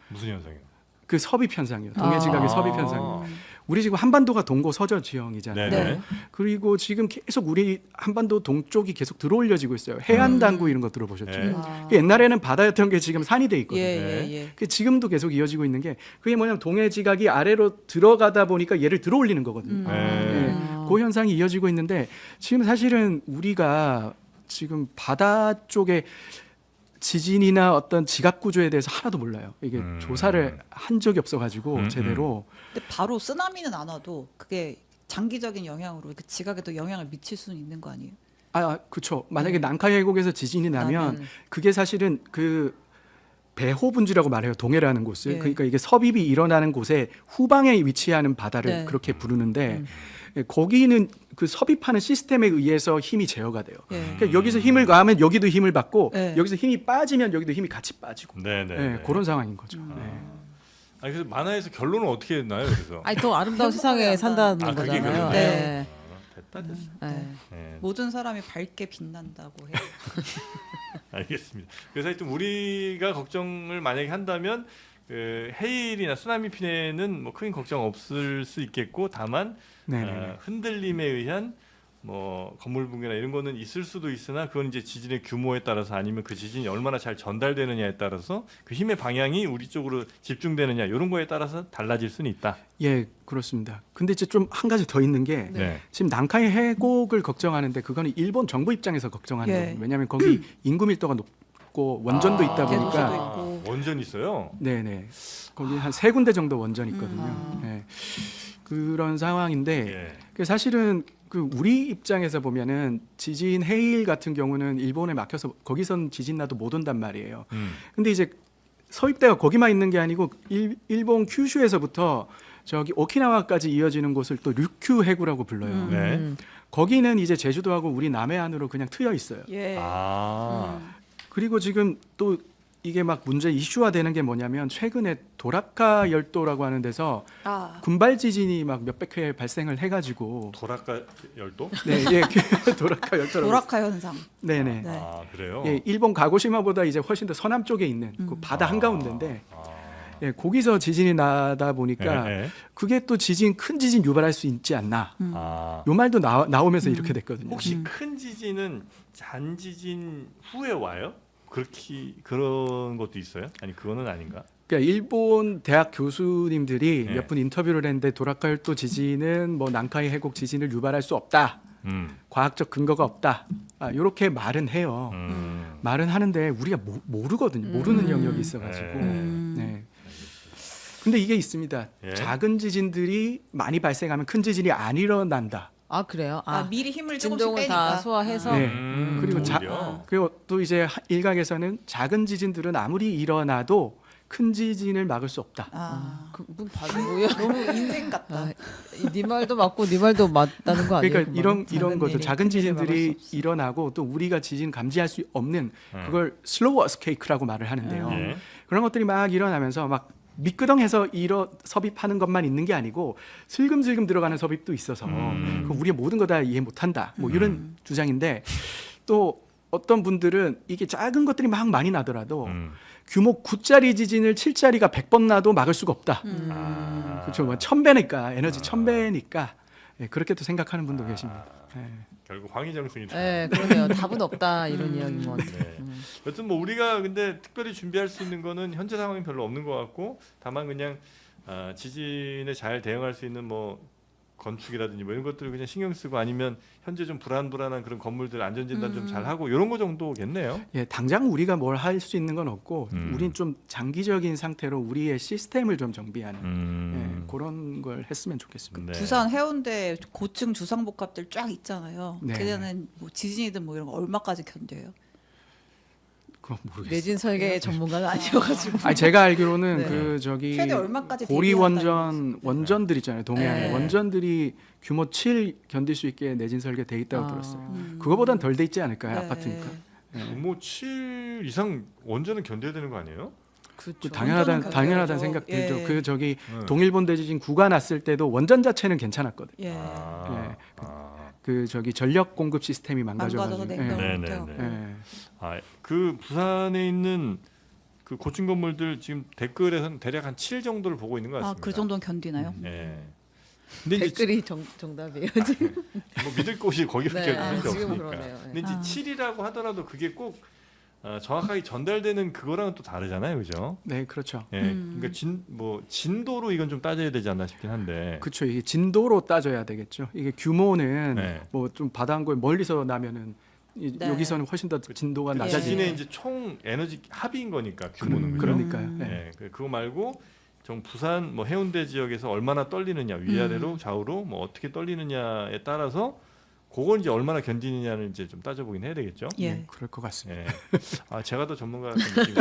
무슨 현상이요? 그 섭입 현상이요. 동해 지각의 아. 섭입 현상이요. 우리 지금 한반도가 동고 서저 지형이잖아요. 네네. 네. 그리고 지금 계속 우리 한반도 동쪽이 계속 들어올려지고 있어요. 해안 당구 이런 거 들어보셨죠? 네. 그 옛날에는 바다였던 게 지금 산이 돼 있거든요. 예. 그 지금도 계속 이어지고 있는 게 그게 뭐냐면 동해 지각이 아래로 들어가다 보니까 얘를 들어올리는 거거든요. 네. 예, 그 현상이 이어지고 있는데 지금 사실은 우리가 지금 바다 쪽에 지진이나 어떤 지각 구조에 대해서 하나도 몰라요. 이게 조사를 한 적이 없어가지고 제대로. 근데 바로 쓰나미는 안 와도 그게 장기적인 영향으로 그 지각에도 영향을 미칠 수는 있는 거 아니에요? 그렇죠. 만약에 난카이 해곡에서 지진이 나면 나면. 그게 사실은 그 배호분지라고 말해요. 동해라는 곳을. 예. 그러니까 이게 섭입이 일어나는 곳에 후방에 위치하는 바다를 네. 그렇게 부르는데 예, 거기는 그 섭입하는 시스템에 의해서 힘이 제어가 돼요. 예. 그러니까 여기서 힘을 가하면 여기도 힘을 받고 네. 여기서 힘이 빠지면 여기도 힘이 같이 빠지고 네네. 예, 그런 상황인 거죠. 네. 아니 그래서 만화에서 결론은 어떻게 나요? 그래서 아니 더 아름다운 세상에 산다는 아, 그게 거잖아요. 그러네. 네. 됐다. 네. 네. 모든 사람이 밝게 빛난다고 해요. 알겠습니다. 그래서 하여튼 우리가 걱정을 만약에 한다면 그 해일이나 쓰나미 피해는 뭐 큰 걱정 없을 수 있겠고 다만 네. 흔들림에 의한 뭐 건물 붕괴나 이런 거는 있을 수도 있으나 그건 이제 지진의 규모에 따라서 아니면 그 지진이 얼마나 잘 전달되느냐에 따라서 그 힘의 방향이 우리 쪽으로 집중되느냐 이런 거에 따라서 달라질 수는 있다. 예, 그렇습니다. 근데 이제 좀 한 가지 더 있는 게 네. 지금 난카이 해곡을 걱정하는데 그거는 일본 정부 입장에서 걱정하는 예. 거예요. 왜냐하면 거기 인구 밀도가 높고 원전도 있다 계속 보니까 있고. 원전 있어요. 네네 거기 한 3군데 정도 원전 있거든요. 예. 그런 상황인데 예. 그 사실은 그 우리 입장에서 보면은 지진 해일 같은 경우는 일본에 막혀서 거기선 지진 나도 못 온단 말이에요. 근데 이제 서입대가 거기만 있는 게 아니고 일본 큐슈에서부터 저기 오키나와까지 이어지는 곳을 또 류큐 해구라고 불러요. 네. 거기는 이제 제주도하고 우리 남해안으로 그냥 트여 있어요. 예. 그리고 지금 또 이게 막 문제 이슈화 되는 게 뭐냐면 최근에 도라카 열도라고 하는 데서 아. 군발 지진이 막 몇백 회 발생을 해가지고 도라카 열도? 네, 예, 도라카 열도라고. 도라카 현상. 네네. 네. 아 그래요? 예, 일본 가고시마보다 이제 훨씬 더 서남 쪽에 있는 그 바다 한가운데인데 예, 거기서 지진이 나다 보니까 예, 예. 그게 또 큰 지진 유발할 수 있지 않나. 아, 요 말도 나오면서 이렇게 됐거든요. 혹시 큰 지진은 잔지진 후에 와요? 그런 것도 있어요? 아니 그거는 아닌가? 그러니까 일본 대학 교수님들이 네. 몇 분 인터뷰를 했는데 도라카 열도 지진은 뭐 난카이 해곡 지진을 유발할 수 없다. 과학적 근거가 없다. 이렇게 말은 해요. 말은 하는데 우리가 모르거든요. 모르는 영역이 있어가지고. 네. 근데 이게 있습니다. 예. 작은 지진들이 많이 발생하면 큰 지진이 안 일어난다. 아 그래요? 아, 미리 힘을 조금씩 진동을 빼니까. 다 소화해서 네. 그리고 오히려. 그리고 또 이제 일각에서는 작은 지진들은 아무리 일어나도 큰 지진을 막을 수 없다. 아. 그분 봐도 뭐야? 너무 인생 같다. 아, 네 말도 맞고 네 말도 맞다는 거 아니에요? 그러니까 그거는? 이런 거죠. 일이 작은 큰일을 막을 지진들이 수 없어. 일어나고 또 우리가 지진 감지할 수 없는 그걸 슬로우 어스케이크라고 말을 하는데요. 예. 그런 것들이 막 일어나면서 막 미끄덩해서 섭입하는 것만 있는 게 아니고 슬금슬금 들어가는 섭입도 있어서 그 우리의 모든 거 다 이해 못한다. 뭐 이런 주장인데 또 어떤 분들은 이게 작은 것들이 막 많이 나더라도 규모 9짜리 지진을 7짜리가 100번 나도 막을 수가 없다. 그렇죠. 뭐 1000배니까 에너지 1000배니까 예, 그렇게 또 생각하는 분도 계십니다. 예. 결국 황희정승이 네, 그러네요. 답은 없다 이런 이야기인 것 같아요. 네. 여튼 뭐 우리가 근데 특별히 준비할 수 있는 거는 현재 상황이 별로 없는 것 같고 다만 그냥 지진에 잘 대응할 수 있는 뭐 건축이라든지 뭐 이런 것들을 그냥 신경 쓰고 아니면 현재 좀 불안한 그런 건물들 안전 진단 좀 잘 하고 이런 거 정도겠네요. 예, 당장 우리가 뭘 할 수 있는 건 없고 우린 좀 장기적인 상태로 우리의 시스템을 좀 정비하는 예, 그런 걸 했으면 좋겠습니다. 네. 부산 해운대 고층 주상복합들 쫙 있잖아요. 네. 걔네는 뭐 지진이든 뭐 이런 거 얼마까지 견뎌요? 그건 모르겠어요. 내진 설계 전문가는 아니어가지고. 아니 제가 알기로는 네. 그 저기 최대 얼마까지 고리 대비한다는 원전들 있잖아요. 동해안에 네. 원전들이 규모 7 견딜 수 있게 내진 설계돼 있다고 아. 들었어요. 그거보단 덜 돼 있지 않을까요? 네. 아파트니까. 규모 7 이상 원전은 견뎌야 되는 거 아니에요? 그렇죠. 당연하다는 견뎌야죠. 생각 들죠. 예. 그 저기 네. 동일본 대지진 9가 났을 때도 원전 자체는 괜찮았거든요. 예. 아, 그 저기 전력 공급 시스템이 망가져서 망가져가지고. 냉동 네, 못해요. 네, 예. 그 부산에 있는 그 고층 건물들 지금 댓글에서는 대략 한 7 정도를 보고 있는 것 같습니다. 그 정도는 견디나요? 예. 근데 이제 댓글이 정답이에요. 뭐 믿을 곳이 거기밖에 네, 없으니까. 지금 그러네요. 근데 이제 7이라고 하더라도 그게 꼭 정확하게 전달되는 그거랑은 또 다르잖아요, 그죠? 네, 그렇죠. 예, 그러니까 진도로 이건 좀 따져야 되지 않나 싶긴 한데. 그렇죠. 이게 진도로 따져야 되겠죠. 이게 규모는 네. 뭐 좀 바다한골 멀리서 나면은 네. 여기서는 훨씬 더 진도가 그 낮아지죠. 지진의 이제 총 에너지 합인 거니까 규모는 그죠? 그러니까요. 네. 예, 그거 말고 정 부산 뭐 해운대 지역에서 얼마나 떨리느냐 위아래로 좌우로 뭐 어떻게 떨리느냐에 따라서 그건 이제 얼마나 견디느냐를 이제 좀 따져보긴 해야 되겠죠. 예. 네, 그럴 것 같습니다. 예. 제가 더 전문가 같은 느낌이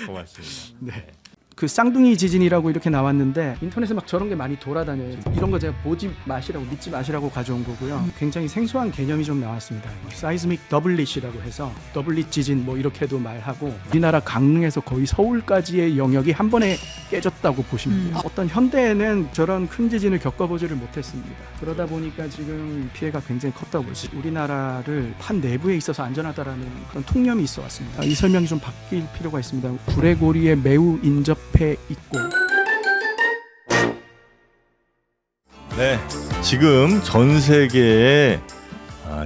고맙습니다. 네. 그 쌍둥이 지진이라고 이렇게 나왔는데 인터넷에 막 저런 게 많이 돌아다녀요. 이런 거 제가 보지 마시라고 믿지 마시라고 가져온 거고요. 굉장히 생소한 개념이 좀 나왔습니다. 사이즈믹 더블릿이라고 해서 더블릿 지진 뭐 이렇게도 말하고 우리나라 강릉에서 거의 서울까지의 영역이 한 번에 깨졌다고 보시면 돼요. 어떤 현대에는 저런 큰 지진을 겪어보지를 못했습니다. 그러다 보니까 지금 피해가 굉장히 컸다고 볼 수 있어요. 우리나라를 판 내부에 있어서 안전하다라는 그런 통념이 있어 왔습니다. 이 설명이 좀 바뀔 필요가 있습니다. 불의 고리에 매우 인접해 있고 네, 지금 전 세계에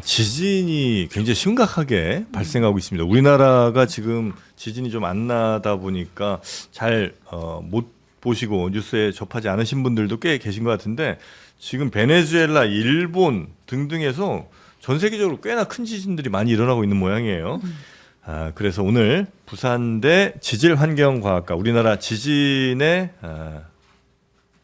지진이 굉장히 심각하게 발생하고 있습니다. 우리나라가 지금 지진이 좀 안 나다 보니까 잘 못 보시고 뉴스에 접하지 않으신 분들도 꽤 계신 것 같은데 지금 베네수엘라, 일본 등등에서 전 세계적으로 꽤나 큰 지진들이 많이 일어나고 있는 모양이에요. 그래서 오늘 부산대 지질환경과학과 우리나라 지진의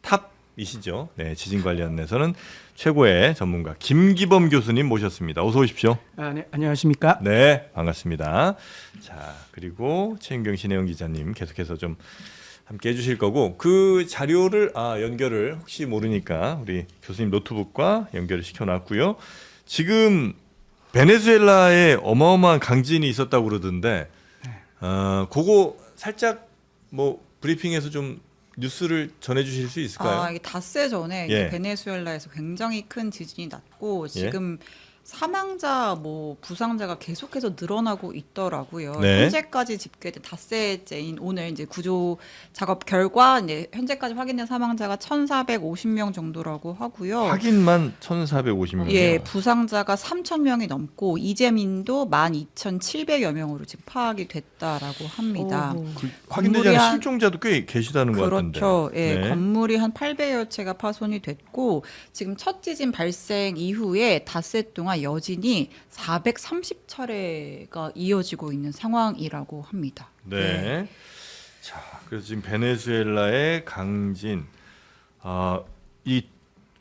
탑이시죠. 네, 지진 관련해서는 최고의 전문가 김기범 교수님 모셨습니다. 어서 오십시오. 네, 안녕하십니까? 네, 반갑습니다. 자, 그리고 최인경 신혜영 기자님 계속해서 좀 함께 해주실 거고 그 자료를 연결을 혹시 모르니까 우리 교수님 노트북과 연결을 시켜놨고요. 지금 베네수엘라에 어마어마한 강진이 있었다고 그러던데 그거 살짝 뭐 브리핑에서 좀 뉴스를 전해주실 수 있을까요? 이게 닷새 전에 예. 베네수엘라에서 굉장히 큰 지진이 났고 지금 사망자 부상자가 계속해서 늘어나고 있더라고요. 네. 현재까지 집계된 닷새째인 오늘 이제 구조 작업 결과 이제 현재까지 확인된 사망자가 1,450명 정도라고 하고요. 확인만 1,450명. 예, 부상자가 3,000명이 넘고 이재민도 12,700여 명으로 지금 파악이 됐다라고 합니다. 확인되지 않은 건물이 실종자도 꽤 계시다는 것 같은데. 그렇죠. 예, 네. 건물이 한 800여 채가 파손이 됐고 지금 첫 지진 발생 이후에 닷새 동안 여진이 430차례가 이어지고 있는 상황이라고 합니다. 네. 자, 그래서 지금 베네수엘라의 강진, 이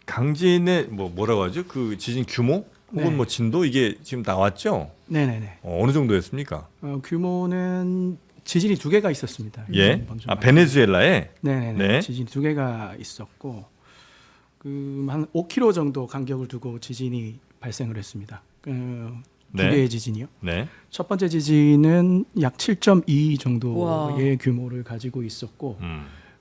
강진의 뭐라고 하죠? 그 지진 규모 혹은 네. 뭐 진도 이게 지금 나왔죠? 네네네. 어느 정도였습니까? 규모는 지진이 2개가 있었습니다. 예. 먼저 베네수엘라에. 네네네. 네. 지진이 2개가 있었고 한 5km 정도 간격을 두고 지진이 발생을 했습니다. 두 네. 개의 지진이요. 네. 첫 번째 지진은 약 7.2 정도의 우와. 규모를 가지고 있었고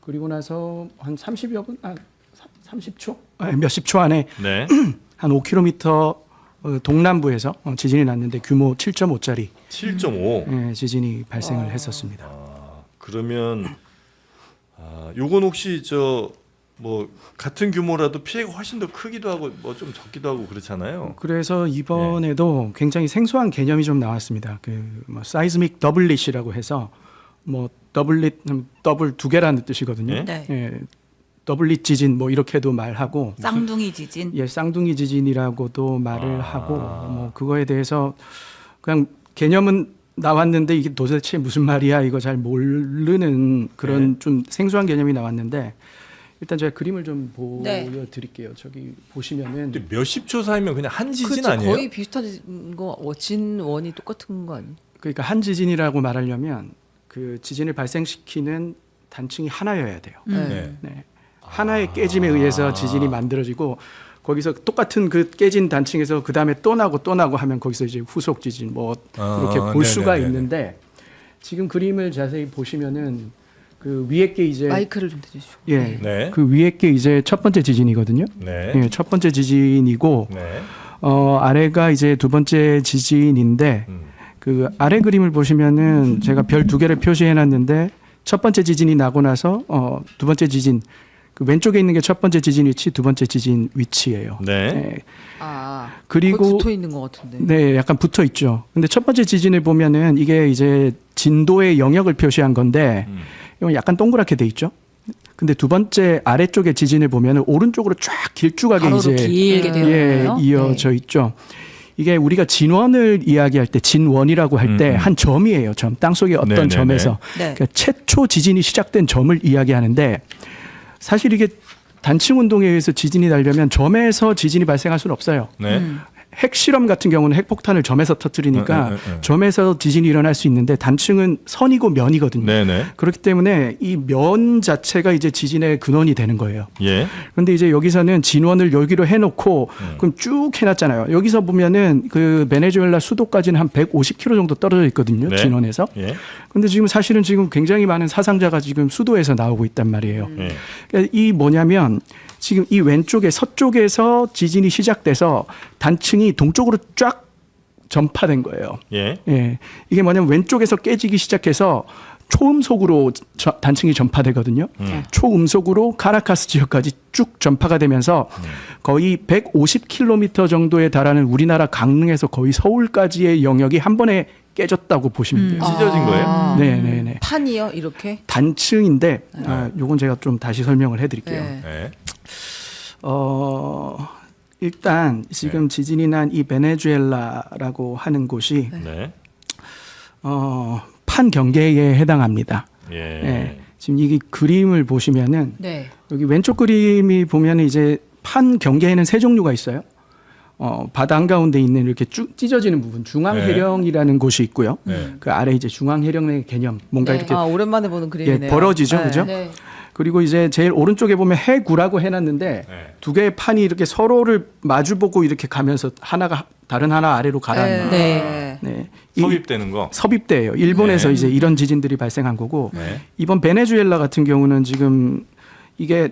그리고 나서 한 30초? 몇십 초 안에 네. 한 5km 동남부에서 지진이 났는데 규모 7.5짜리 7.5. 지진이 발생을 했었습니다. 그러면 요건 혹시 뭐 같은 규모라도 피해가 훨씬 더 크기도 하고 뭐 좀 적기도 하고 그렇잖아요. 그래서 이번에도 굉장히 생소한 개념이 좀 나왔습니다. 뭐 사이즈믹 더블릿이라고 해서 뭐 더블릿 더블 2개라는 뜻이거든요. 네. 네. 더블릿 지진 뭐 이렇게도 말하고 쌍둥이 지진. 예, 쌍둥이 지진이라고도 말을 하고 뭐 그거에 대해서 그냥 개념은 나왔는데 이게 도대체 무슨 말이야 이거 잘 모르는 그런 네. 좀 생소한 개념이 나왔는데 일단 제가 그림을 좀 네. 보여드릴게요. 저기 보시면은 근데 몇십 초 사이면 그냥 한 지진 그렇죠. 아니에요? 거의 비슷한 거 진원이 똑같은 거 아니에요? 그러니까 한 지진이라고 말하려면 그 지진을 발생시키는 단층이 하나여야 돼요. 네. 네. 하나의 깨짐에 의해서 지진이 만들어지고 거기서 똑같은 그 깨진 단층에서 그 다음에 또 나고 하면 거기서 이제 후속 지진 뭐 이렇게 볼 네네네네. 수가 있는데 지금 그림을 자세히 보시면은 그 위에 게 이제 마이크를 좀 대주시죠. 예, 네. 그 위에 게 이제 첫 번째 지진이거든요. 네. 예, 첫 번째 지진이고 네. 아래가 이제 두 번째 지진인데 그 아래 그림을 보시면은 제가 별 두 개를 표시해놨는데 첫 번째 지진이 나고 나서 두 번째 지진 그 왼쪽에 있는 게 첫 번째 지진 위치, 두 번째 지진 위치예요. 네. 네. 아, 그리고 거의 붙어 있는 것 같은데. 네, 약간 붙어 있죠. 근데 첫 번째 지진을 보면은 이게 이제 진도의 영역을 표시한 건데 이건 약간 동그랗게 돼 있죠. 근데 두 번째 아래쪽에 지진을 보면은 오른쪽으로 쫙 길쭉하게 가로로 이제 길게 되어 예, 있네요. 이어져 있죠. 이게 우리가 진원을 이야기할 때 진원이라고 할 때 한 점이에요. 점. 땅속의 어떤 네네네. 점에서 네. 그러니까 최초 지진이 시작된 점을 이야기하는데 사실 이게 단층 운동에 의해서 지진이 나려면 점에서 지진이 발생할 수는 없어요. 네. 핵실험 같은 경우는 핵폭탄을 점에서 터뜨리니까 점에서 지진이 일어날 수 있는데 단층은 선이고 면이거든요. 네네. 그렇기 때문에 이 면 자체가 이제 지진의 근원이 되는 거예요. 예. 그런데 이제 여기서는 진원을 여기로 해놓고 그럼 쭉 해놨잖아요. 여기서 보면은 그 베네수엘라 수도까지는 한 150km 정도 떨어져 있거든요. 네. 진원에서. 예. 근데 지금 사실은 지금 굉장히 많은 사상자가 지금 수도에서 나오고 있단 말이에요. 예. 그러니까 이 뭐냐면 지금 이 왼쪽에 서쪽에서 지진이 시작돼서 단층이 동쪽으로 쫙 전파된 거예요. 예. 예. 이게 뭐냐면 왼쪽에서 깨지기 시작해서 초음속으로 단층이 전파되거든요. 초음속으로 카라카스 지역까지 쭉 전파가 되면서 거의 150km 정도에 달하는 우리나라 강릉에서 거의 서울까지의 영역이 한 번에 깨졌다고 보시면 돼요. 찢어진 거예요? 네네네. 판이요, 이렇게? 단층인데 요건 제가 좀 다시 설명을 해드릴게요. 네. 네. 일단 지금 지진이 난 이 베네수엘라라고 하는 곳이 네. 판경계에 해당합니다. 예. 예. 지금 이 그림을 보시면은 네. 여기 왼쪽 그림이 보면은 이제 판경계에는 세 종류가 있어요. 바다 한가운데 있는 이렇게 쭉 찢어지는 부분 중앙해령이라는 곳이 있고요. 네. 그 아래 이제 중앙해령의 개념 뭔가 네. 이렇게 아, 오랜만에 보는 그림이네요. 예, 벌어지죠, 네. 그죠? 네. 그리고 이제 제일 오른쪽에 보면 해구라고 해놨는데 네. 두 개의 판이 이렇게 서로를 마주보고 이렇게 가면서 하나가 다른 하나 아래로 가라앉는. 네. 네. 섭입되는 거. 섭입대예요. 일본에서 네. 이제 이런 지진들이 발생한 거고 네. 이번 베네수엘라 같은 경우는 지금 이게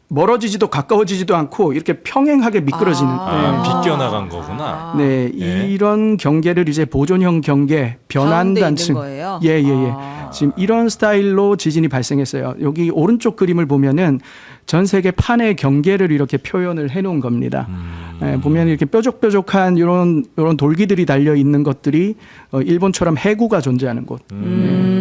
멀어지지도 가까워지지도 않고 이렇게 평행하게 미끄러지는. 아, 네. 비껴나간 거구나. 네, 예. 이런 경계를 이제 보존형 경계, 변환 가운데 단층. 있는 거예요? 예, 예, 예. 아. 지금 이런 스타일로 지진이 발생했어요. 여기 오른쪽 그림을 보면은 전 세계 판의 경계를 이렇게 표현을 해 놓은 겁니다. 예, 보면 이렇게 뾰족뾰족한 이런 돌기들이 달려 있는 것들이 일본처럼 해구가 존재하는 곳,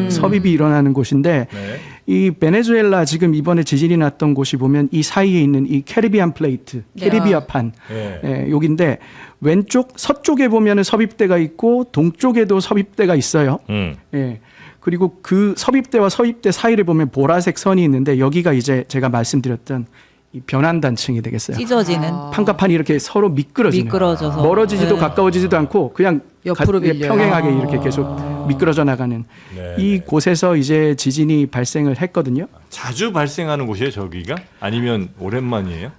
섭입이 일어나는 곳인데 네. 이 베네수엘라 지금 이번에 지진이 났던 곳이 보면 이 사이에 있는 이 캐리비안 플레이트, 캐리비아판 예. 예, 여기인데 왼쪽 서쪽에 보면은 섭입대가 있고 동쪽에도 섭입대가 있어요. 예. 그리고 그 섭입대와 섭입대 사이를 보면 보라색 선이 있는데 여기가 이제 제가 말씀드렸던 이 변환 단층이 되겠어요. 찢어지는. 판가판이 이렇게 서로 미끄러지는. 미끄러져서. 멀어지지도 네. 가까워지지도 않고 그냥 옆으로 밀려요. 평행하게 이렇게 계속 미끄러져 나가는 네. 이 곳에서 이제 지진이 발생을 했거든요. 자주 발생하는 곳이에요, 저기가? 아니면 오랜만이에요?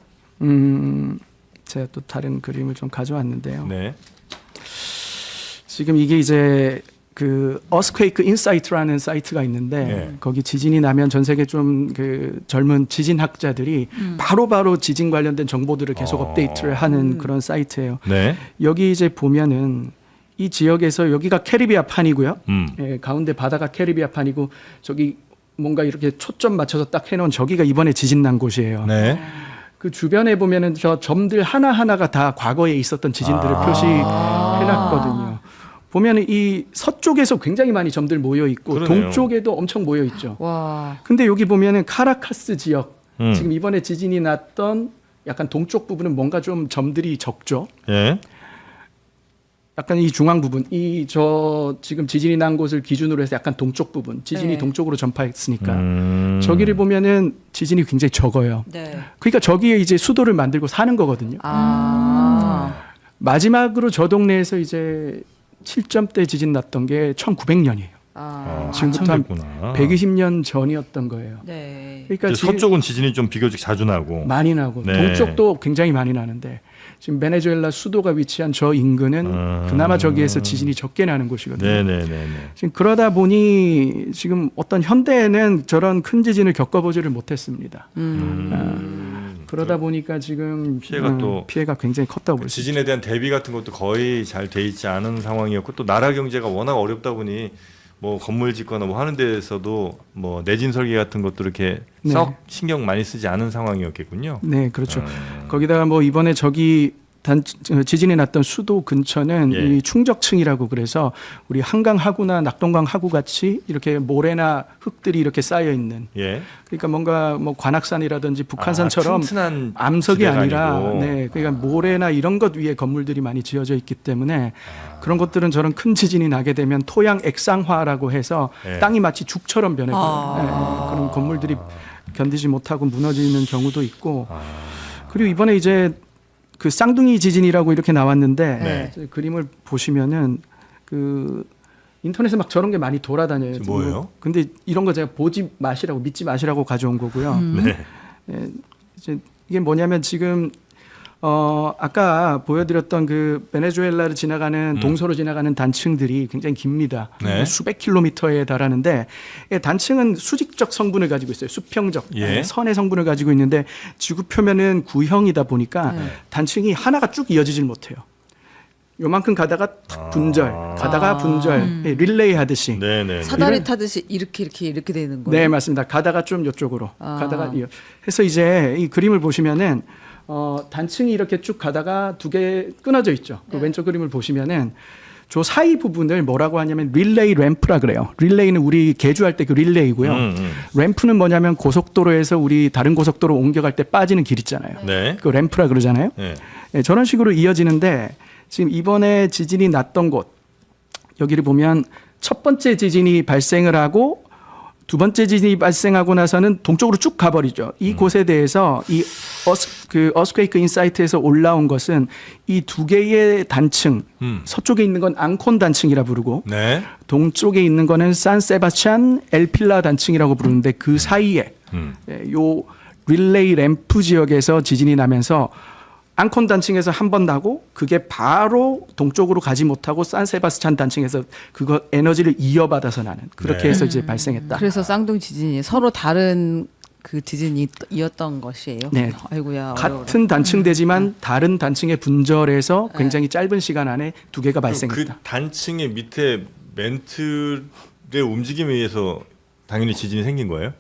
제가 또 다른 그림을 좀 가져왔는데요. 네. 지금 이게 이제 그 어스퀘이크 인사이트라는 사이트가 있는데 네. 거기 지진이 나면 전 세계 좀 그 젊은 지진학자들이 바로바로 지진 관련된 정보들을 계속 업데이트를 하는 그런 사이트예요. 네. 여기 이제 보면은 이 지역에서 여기가 캐리비아판이고요. 음. 예, 가운데 바다가 캐리비아판이고 저기 뭔가 이렇게 초점 맞춰서 딱 해놓은 저기가 이번에 지진 난 곳이에요. 네. 그 주변에 보면은 저 점들 하나 하나가 다 과거에 있었던 지진들을 표시해놨거든요. 보면은 이 서쪽에서 굉장히 많이 점들 모여 있고 그러네요. 동쪽에도 엄청 모여 있죠. 와. 근데 여기 보면은 카라카스 지역 지금 이번에 지진이 났던 약간 동쪽 부분은 뭔가 좀 점들이 적죠. 예. 약간 이 중앙 부분, 저 지금 지진이 난 곳을 기준으로 해서 약간 동쪽 부분, 지진이 네. 동쪽으로 전파했으니까 저기를 보면은 지진이 굉장히 적어요. 네. 그러니까 저기에 이제 수도를 만들고 사는 거거든요. 마지막으로 저 동네에서 이제 7점대 지진 났던 게 1900년이에요. 지금부터 한 120년 전이었던 거예요. 네. 그러니까 이제 서쪽은 지진이 좀 비교적 자주 나고. 많이 나고 네. 동쪽도 굉장히 많이 나는데 지금 베네수엘라 수도가 위치한 저 인근은 그나마 저기에서 지진이 적게 나는 곳이거든요. 네네네. 지금 그러다 보니 지금 어떤 현대에는 저런 큰 지진을 겪어보지를 못했습니다. 그러다 보니까 지금 피해가 또 피해가 굉장히 컸다고 볼 수 있죠. 지진에 대한 대비 같은 것도 거의 잘 돼 있지 않은 상황이었고 또 나라 경제가 워낙 어렵다 보니 뭐 건물 짓거나 뭐 하는 데에서도 뭐 내진 설계 같은 것도 이렇게 네. 썩 신경 많이 쓰지 않은 상황이었겠군요. 네, 그렇죠. 거기다가 뭐 이번에 저기 지진이 났던 수도 근처는 예. 이 충적층이라고 그래서 우리 한강 하구나 낙동강 하구 같이 이렇게 모래나 흙들이 이렇게 쌓여 있는. 예. 그러니까 뭔가 뭐 관악산이라든지 북한산처럼 튼튼한 암석이 지대가 아니라 아니고. 네, 그러니까 모래나 이런 것 위에 건물들이 많이 지어져 있기 때문에 그런 것들은 저런 큰 지진이 나게 되면 토양 액상화라고 해서 네. 땅이 마치 죽처럼 변해버려요. 네, 그런 건물들이 견디지 못하고 무너지는 경우도 있고 그리고 이번에 이제 그 쌍둥이 지진이라고 이렇게 나왔는데 네. 이제 그림을 보시면은 그 인터넷에 막 저런 게 많이 돌아다녀요. 뭐예요? 근데 이런 거 제가 보지 마시라고 믿지 마시라고 가져온 거고요. 네. 예, 이제 이게 뭐냐면 지금 아까 보여드렸던 그 베네수엘라를 지나가는 동서로 지나가는 단층들이 굉장히 깁니다. 네. 수백 킬로미터에 달하는데 단층은 수직적 성분을 가지고 있어요. 수평적 예. 선의 성분을 가지고 있는데 지구 표면은 구형이다 보니까 단층이 하나가 쭉 이어지질 못해요. 요만큼 가다가 탁 분절, 가다가 분절, 예, 릴레이 하듯이. 네네. 사다리 타듯이 이렇게 되는 거예요. 네, 맞습니다. 가다가 좀 이쪽으로 가다가 해서 이제 이 그림을 보시면은 단층이 이렇게 쭉 가다가 두 개 끊어져 있죠. 그 왼쪽 그림을 보시면은 저 사이 부분을 뭐라고 하냐면 릴레이 램프라 그래요. 릴레이는 우리 개주할 때 그 릴레이고요. 램프는 뭐냐면 고속도로에서 우리 다른 고속도로 옮겨갈 때 빠지는 길 있잖아요. 네. 그 램프라 그러잖아요. 네. 네, 저런 식으로 이어지는데 지금 이번에 지진이 났던 곳 여기를 보면 첫 번째 지진이 발생을 하고 두 번째 지진이 발생하고 나서는 동쪽으로 쭉 가버리죠. 이 곳에 대해서 이 어스퀘이크 인사이트에서 올라온 것은 이 두 개의 단층, 서쪽에 있는 건 앙콘 단층이라 부르고 네. 동쪽에 있는 거는 산 세바스찬 엘필라 단층이라고 부르는데 그 사이에 요 릴레이 램프 지역에서 지진이 나면서 앙콘 단층에서 한 번 나고 그게 바로 동쪽으로 가지 못하고 산세바스찬 단층에서 그거 에너지를 이어받아서 나는 그렇게 네. 해서 이제 발생했다. 그래서 쌍둥이 지진이 서로 다른 그 지진이었던 것이에요. 네. 아이고야. 어려워라. 같은 단층대지만 다른 단층의 분절에서 굉장히 짧은 시간 안에 두 개가 그 발생했다. 단층의 밑에 멘틀의 움직임에 의해서 당연히 지진이 생긴 거예요?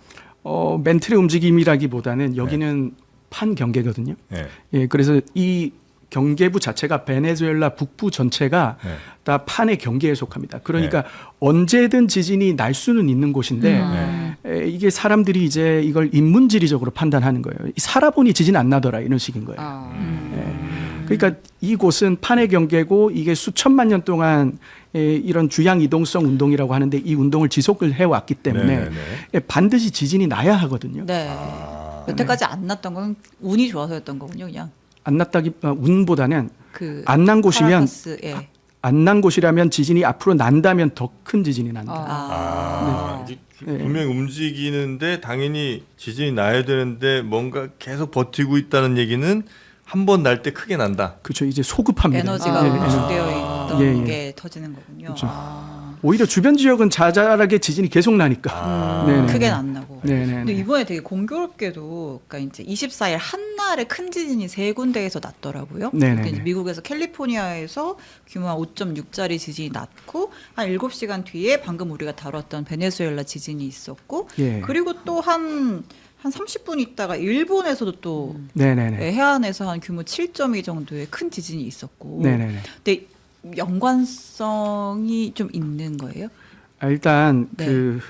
멘틀의 움직임이라기보다는 여기는 판경계거든요. 네. 예, 그래서 이 경계부 자체가 베네수엘라 북부 전체가 네. 다 판의 경계에 속합니다. 그러니까 언제든 지진이 날 수는 있는 곳인데 이게 사람들이 이제 이걸 인문지리적으로 판단하는 거예요. 살아보니 지진 안 나더라 이런 식인 거예요. 그러니까 이곳은 판의 경계고 이게 수천만 년 동안 이런 주양 이동성 운동이라고 하는데 이 운동을 지속을 해왔기 때문에 네네네. 반드시 지진이 나야 하거든요. 네. 여태까지 안 났던 건 운이 좋아서였던 거군요, 그냥. 안 났다기 운보다는 그 안 난 곳이면 카라카스, 예. 안 난 곳이라면 지진이 앞으로 난다면 더 큰 지진이 난다. 이게 분명히 움직이는데 당연히 지진이 나야 되는데 뭔가 계속 버티고 있다는 얘기는 한 번 날 때 크게 난다. 그렇죠. 이제 소급합니다. 에너지가 예, 예. 응축되어 있던 예, 예. 게 터지는 거군요. 그렇죠. 오히려 주변 지역은 자잘하게 지진이 계속 나니까. 네네. 크게 안 나고. 네네. 근데 이번에 되게 공교롭게도, 그러니까 이제 24일 한날에 큰 지진이 세 군데에서 났더라고요. 네네네. 그러니까 이제 미국에서 캘리포니아에서 규모 한 5.6짜리 지진이 났고, 한 7시간 뒤에 방금 우리가 다뤘던 베네수엘라 지진이 있었고, 예. 그리고 또 한 30분 있다가 일본에서도 또 네네네. 해안에서 한 규모 7.2 정도의 큰 지진이 있었고, 네네네. 근데 연관성이 좀 있는 거예요? 일단 네. 그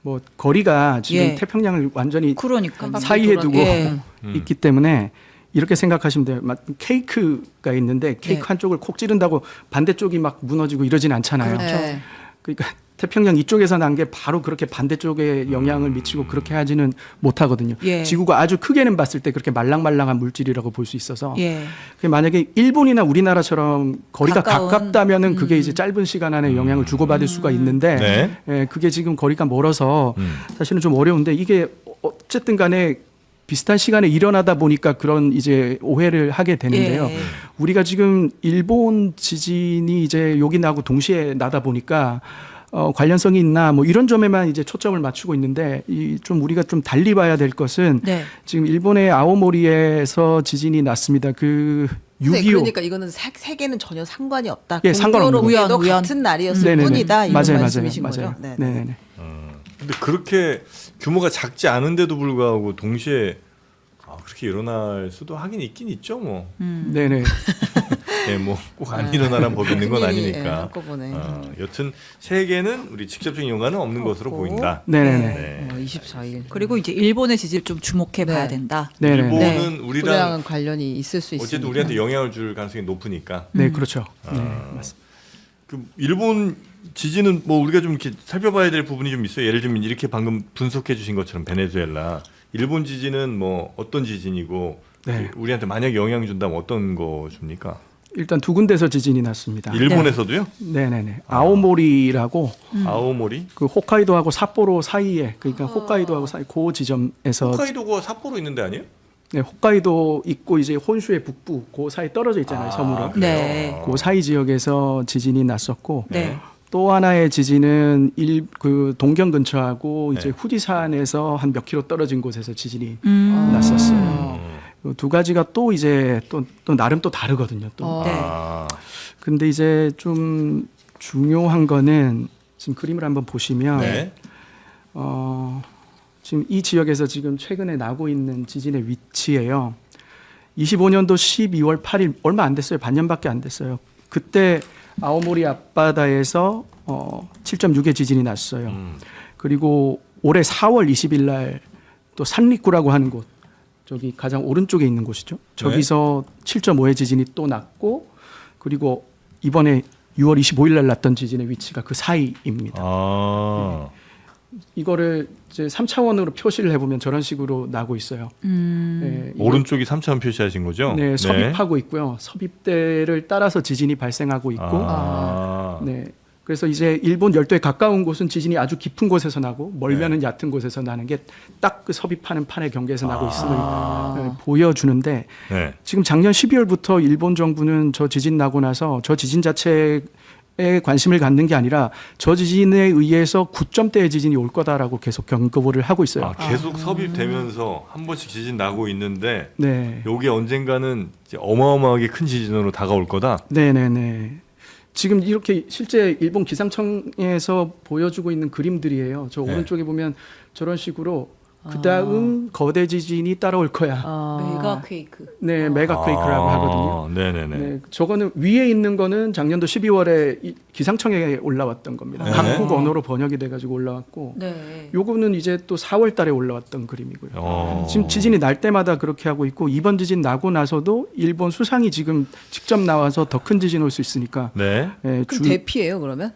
뭐 거리가 지금 예. 태평양을 완전히 그러니까 사이에 두고 예. 있기 때문에 이렇게 생각하시면 돼요. 막 케이크가 있는데 케이크 네. 한쪽을 콕 찌른다고 반대쪽이 막 무너지고 이러진 않잖아요. 네. 그러니까 태평양 이쪽에서 난 게 바로 그렇게 반대쪽에 영향을 미치고 그렇게 하지는 못하거든요. 예. 지구가 아주 크게는 봤을 때 그렇게 말랑말랑한 물질이라고 볼 수 있어서 예. 그게 만약에 일본이나 우리나라처럼 거리가 가까운. 가깝다면은 그게 이제 짧은 시간 안에 영향을 주고받을 수가 있는데 네. 예, 그게 지금 거리가 멀어서 사실은 좀 어려운데 이게 어쨌든 간에 비슷한 시간에 일어나다 보니까 그런 이제 오해를 하게 되는데요. 예. 우리가 지금 일본 지진이 이제 여기 나고 동시에 나다 보니까 관련성이 있나 뭐 이런 점에만 이제 초점을 맞추고 있는데 이 좀 우리가 좀 달리 봐야 될 것은 네. 지금 일본의 아오모리에서 지진이 났습니다. 그 6.25. 그러니까 이거는 세계는 전혀 상관이 없다. 예, 상관없는 공교롭게도 거죠. 우연. 같은 날이었을 네네네. 뿐이다. 이런 맞아요, 말씀이신 맞아요, 거죠. 맞아요. 네. 네네네. 근데 그렇게 규모가 작지 않은데도 불구하고 동시에 그렇게 일어날 수도 하긴 있긴 있죠, 뭐. 네네. 네, 뭐 꼭 안 일어나란 법이 있는 건 큰일이, 예, 아니니까. 한꺼번에. 여튼 세계는 우리 직접적인 연관은 없는 것으로 없고. 보인다. 네네네. 네. 24일. 그리고 이제 일본의 지지를 좀 주목해 봐야 네. 된다. 네네. 일본은 네. 우리랑 우리랑은 관련이 있을 수 있습니다. 어쨌든 우리한테 영향을 줄 가능성이 높으니까. 네, 그렇죠. 네, 맞습니다. 그 일본 지진은 뭐 우리가 좀 이렇게 살펴봐야 될 부분이 좀 있어요. 예를 들면 이렇게 방금 분석해 주신 것처럼 베네수엘라 일본 지진은 뭐 어떤 지진이고 네. 우리한테 만약에 영향 준다면 어떤 거 줍니까? 일단 두 군데서 지진이 났습니다. 일본에서도요? 네네네. 아오모리라고 아오모리? 그 홋카이도하고 삿포로 사이에 그러니까 홋카이도하고 사이 그 지점에서 홋카이도가 삿포로 있는 데 아니에요? 네, 혹카이도 있고 이제 혼슈의 북부 그 사이 떨어져 있잖아요, 섬으로. 그래요? 네. 그 사이 지역에서 지진이 났었고 네. 또 하나의 지진은 그 동경 근처하고 이제 네. 후지산에서 한 몇 킬로 떨어진 곳에서 지진이 났었어요. 두 가지가 또 이제 또 나름 또 다르거든요. 또. 네. 근데 이제 좀 중요한 거는 지금 그림을 한번 보시면 네. 지금 이 지역에서 지금 최근에 나고 있는 지진의 위치예요. 25년도 12월 8일 얼마 안 됐어요. 반년밖에 안 됐어요. 그때 아오모리 앞바다에서 7.6의 지진이 났어요. 그리고 올해 4월 20일 날 또 산리쿠라고 하는 곳, 저기 가장 오른쪽에 있는 곳이죠. 저기서 7.5의 지진이 또 났고, 그리고 이번에 6월 25일 날 났던 지진의 위치가 그 사이입니다. 이거를 이제 3차원으로 표시를 해보면 저런 식으로 나고 있어요. 네, 이거- 오른쪽이 3차원 표시하신 거죠? 네, 섭입하고 있고요. 섭입대를 따라서 지진이 발생하고 있고, 네. 그래서 이제 일본 열도에 가까운 곳은 지진이 아주 깊은 곳에서 나고 멀면은 얕은 곳에서 나는 게 딱 그 섭입하는 판의 경계에서 나고 있음을 보여주는데 네. 지금 작년 12월부터 일본 정부는 저 지진 나고 나서 저 지진 자체에 관심을 갖는 게 아니라 저 지진에 의해서 9점대의 지진이 올 거다라고 계속 경고를 하고 있어요. 계속 섭입되면서 한 번씩 지진 나고 있는데 네. 요게 언젠가는 이제 어마어마하게 큰 지진으로 다가올 거다. 네네네. 지금 이렇게 실제 일본 기상청에서 보여주고 있는 그림들이에요. 저 네. 오른쪽에 보면 저런 식으로 그 다음 거대 지진이 따라올 거야. 메가 퀘이크. 네, 메가 퀘이크라고 하거든요. 네네네. 네, 저거는 위에 있는 거는 작년도 12월에 기상청에 올라왔던 겁니다. 네. 각국 언어로 번역이 돼가지고 올라왔고, 네. 요거는 이제 또 4월달에 올라왔던 그림이고요. 어. 지금 지진이 날 때마다 그렇게 하고 있고 이번 지진 나고 나서도 일본 수상이 지금 직접 나와서 더 큰 지진 올 수 있으니까 네. 예, 그럼 대피예요, 그러면?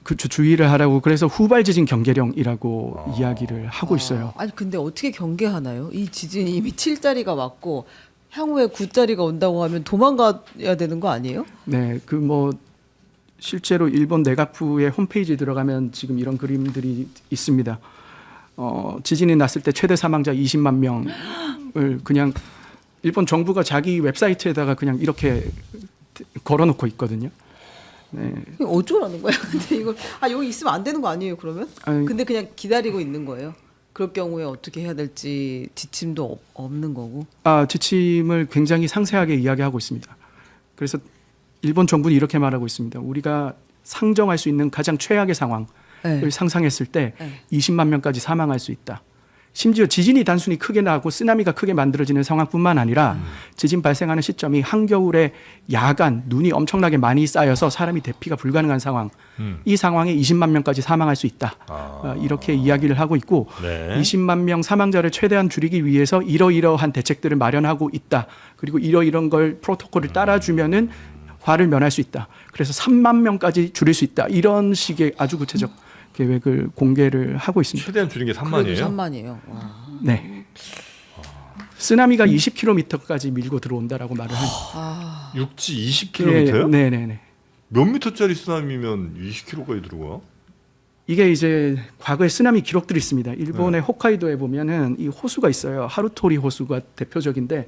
그 주의를 하라고 그래서 후발 지진 경계령이라고 이야기를 하고 있어요. 아니 근데 어떻게 경계하나요? 이 지진이 이미 7자리가 왔고 향후에 9자리가 온다고 하면 도망가야 되는 거 아니에요? 네, 그 뭐 실제로 일본 내각부의 홈페이지 들어가면 지금 이런 그림들이 있습니다. 지진이 났을 때 최대 사망자 20만 명을 그냥 일본 정부가 자기 웹사이트에다가 그냥 이렇게 걸어놓고 있거든요. 네. 이거 어쩌라는 거야? 근데 이걸 여기 있으면 안 되는 거 아니에요, 그러면? 아니, 근데 그냥 기다리고 있는 거예요. 그럴 경우에 어떻게 해야 될지 지침도 없는 거고. 지침을 굉장히 상세하게 이야기하고 있습니다. 그래서 일본 정부는 이렇게 말하고 있습니다. 우리가 상정할 수 있는 가장 최악의 상황을 네. 상상했을 때 네. 20만 명까지 사망할 수 있다. 심지어 지진이 단순히 크게 나고 쓰나미가 크게 만들어지는 상황뿐만 아니라 지진 발생하는 시점이 한겨울에 야간 눈이 엄청나게 많이 쌓여서 사람이 대피가 불가능한 상황. 이 상황에 20만 명까지 사망할 수 있다. 이렇게 이야기를 하고 있고 네. 20만 명 사망자를 최대한 줄이기 위해서 이러이러한 대책들을 마련하고 있다. 그리고 이러이런 걸 프로토콜을 따라주면은 화를 면할 수 있다. 그래서 3만 명까지 줄일 수 있다. 이런 식의 아주 구체적 계획을 공개를 하고 있습니다. 최대한 줄인 게 그래도 3만이에요? 3만이에요. 네. 쓰나미가 20km까지 밀고 들어온다라고 말을 합니다. 육지 20km요? 네, 네, 네. 몇 미터짜리 쓰나미면 20km까지 들어가? 이게 이제 과거에 쓰나미 기록들이 있습니다. 일본의 홋카이도에 보면은 이 호수가 있어요. 하루토리 호수가 대표적인데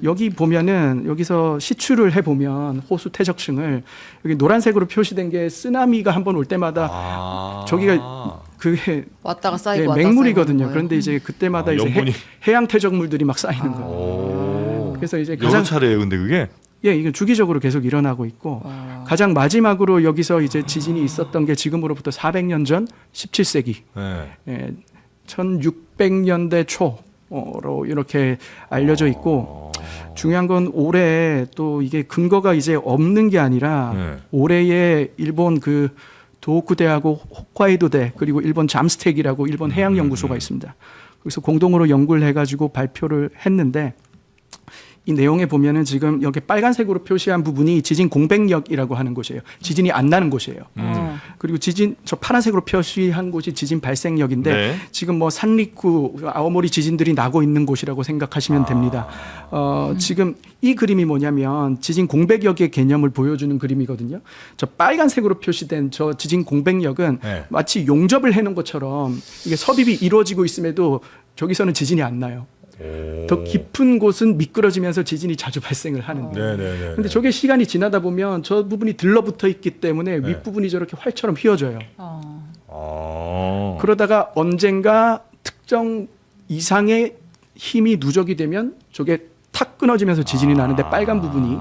여기 보면은 여기서 시추를 해 보면 호수 퇴적층을 여기 노란색으로 표시된 게 쓰나미가 한번 올 때마다 저기가 그게 왔다가 쌓이고 예, 왔다가 맹물이거든요. 쌓이는 거예요. 그런데 이제 그때마다 이제 연분이. 해양 퇴적물들이 막 쌓이는 거예요. 오. 그래서 이제 여러 가장 차례예요, 근데 그게? 예, 이게 주기적으로 계속 일어나고 있고 가장 마지막으로 여기서 이제 지진이 있었던 게 지금으로부터 400년 전 17세기 네. 예, 1600년대 초로 이렇게 알려져 있고 중요한 건 올해 또 이게 근거가 이제 없는 게 아니라 네. 올해에 일본 그 도호쿠대하고 홋카이도대 그리고 일본 잠스텍이라고 일본 해양연구소가 있습니다. 그래서 공동으로 연구를 해가지고 발표를 했는데 이 내용에 보면은 지금 여기 빨간색으로 표시한 부분이 지진 공백역이라고 하는 곳이에요. 지진이 안 나는 곳이에요. 그리고 지진 저 파란색으로 표시한 곳이 지진 발생역인데 네. 지금 뭐 산리쿠, 아오모리 지진들이 나고 있는 곳이라고 생각하시면 됩니다. 지금 이 그림이 뭐냐면 지진 공백역의 개념을 보여주는 그림이거든요. 저 빨간색으로 표시된 저 지진 공백역은 네. 마치 용접을 해놓은 것처럼 이게 섭입이 이루어지고 있음에도 저기서는 지진이 안 나요. 더 깊은 곳은 미끄러지면서 지진이 자주 발생을 하는데. 네네네. 근데 저게 시간이 지나다 보면 저 부분이 들러붙어 있기 때문에 네. 윗부분이 저렇게 활처럼 휘어져요. 아. 그러다가 언젠가 특정 이상의 힘이 누적이 되면 저게 탁 끊어지면서 지진이 나는데 빨간 부분이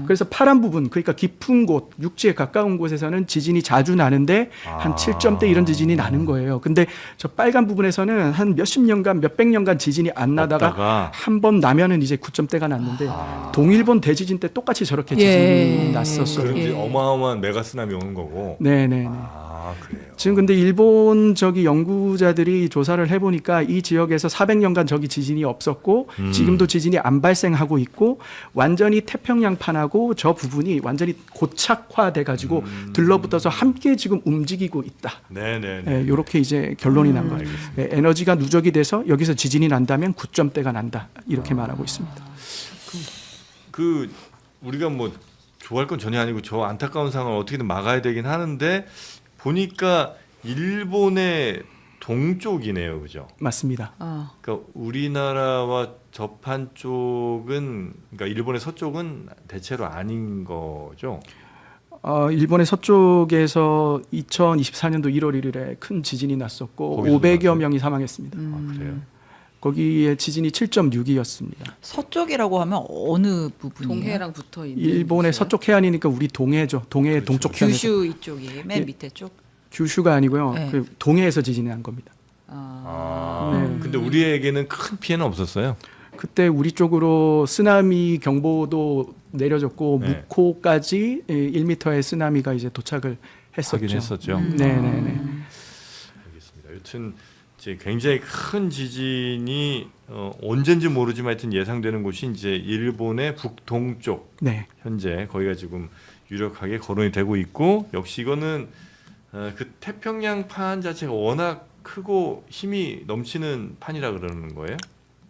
그래서 파란 부분 그러니까 깊은 곳 육지에 가까운 곳에서는 지진이 자주 나는데 한 7점대 이런 지진이 나는 거예요. 근데 저 빨간 부분에서는 한 몇십 년간 몇백 년간 지진이 안 나다가 없다가. 한 번 나면은 이제 9점대가 났는데 동일본 대지진 때 똑같이 저렇게 지진이 예. 났었어요. 그런지 예. 어마어마한 메가 쓰나미 오는 거고. 네네네. 아 그래요. 지금 근데 일본 저기 연구자들이 조사를 해보니까 이 지역에서 400년간 저기 지진이 없었고 지금도 지진이 안 발생하고 있고 완전히 태평양판하고 저 부분이 완전히 고착화돼 가지고 들러붙어서 함께 지금 움직이고 있다. 네네네. 이렇게 이제 결론이 난 거예요. 예, 에너지가 누적이 돼서 여기서 지진이 난다면 9점대가 난다 이렇게 말하고 있습니다. 그 우리가 뭐 좋아할 건 전혀 아니고 저 안타까운 상황을 어떻게든 막아야 되긴 하는데 보니까 일본의 동쪽이네요, 그죠? 맞습니다. 그러니까 우리나라와 접한 쪽은 그러니까 일본의 서쪽은 대체로 아닌 거죠. 일본의 서쪽에서 2024년도 1월 1일에 큰 지진이 났었고 거기서 500여 났어요? 명이 사망했습니다. 아, 그래요? 거기에 지진이 7.6이었습니다. 서쪽이라고 하면 어느 부분이에요? 동해랑 붙어 있는 일본의 곳이에요? 서쪽 해안이니까 우리 동해죠. 동해의 그렇죠. 동쪽 편에서. 규슈 이쪽이 맨 예. 밑에 쪽. 규슈가 아니고요. 네. 그 동해에서 지진이 난 겁니다. 아, 근데 우리에게는 큰 피해는 없었어요. 그때 우리 쪽으로 쓰나미 경보도 내려졌고 네. 무코까지 1m의 쓰나미가 이제 도착을 했었죠. 하긴 했었죠. 네네네. 알겠습니다. 여튼 이제 굉장히 큰 지진이 언젠지 모르지만 하여튼 예상되는 곳이 이제 일본의 북동쪽 네. 현재 거기가 지금 유력하게 거론이 되고 있고 역시 이거는 그 태평양 판 자체가 워낙 크고 힘이 넘치는 판이라 그러는 거예요.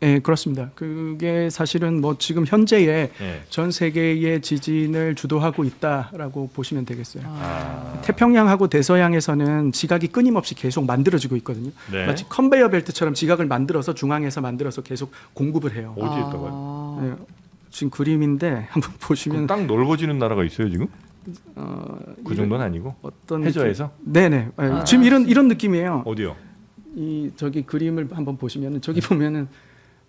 네, 그렇습니다. 그게 사실은 뭐 지금 현재의 네. 전 세계의 지진을 주도하고 있다라고 보시면 되겠어요. 아, 태평양하고 대서양에서는 지각이 끊임없이 계속 만들어지고 있거든요. 네. 마치 컨베이어 벨트처럼 지각을 만들어서 중앙에서 만들어서 계속 공급을 해요. 어디에다가요? 네, 지금 그림인데 한번 보시면 땅 넓어지는 나라가 있어요 지금? 그 이런 정도는 아니고 어떤 해저에서 네네. 지금 이런 느낌이에요. 어디요? 이 저기 그림을 한번 보시면은 저기 보면은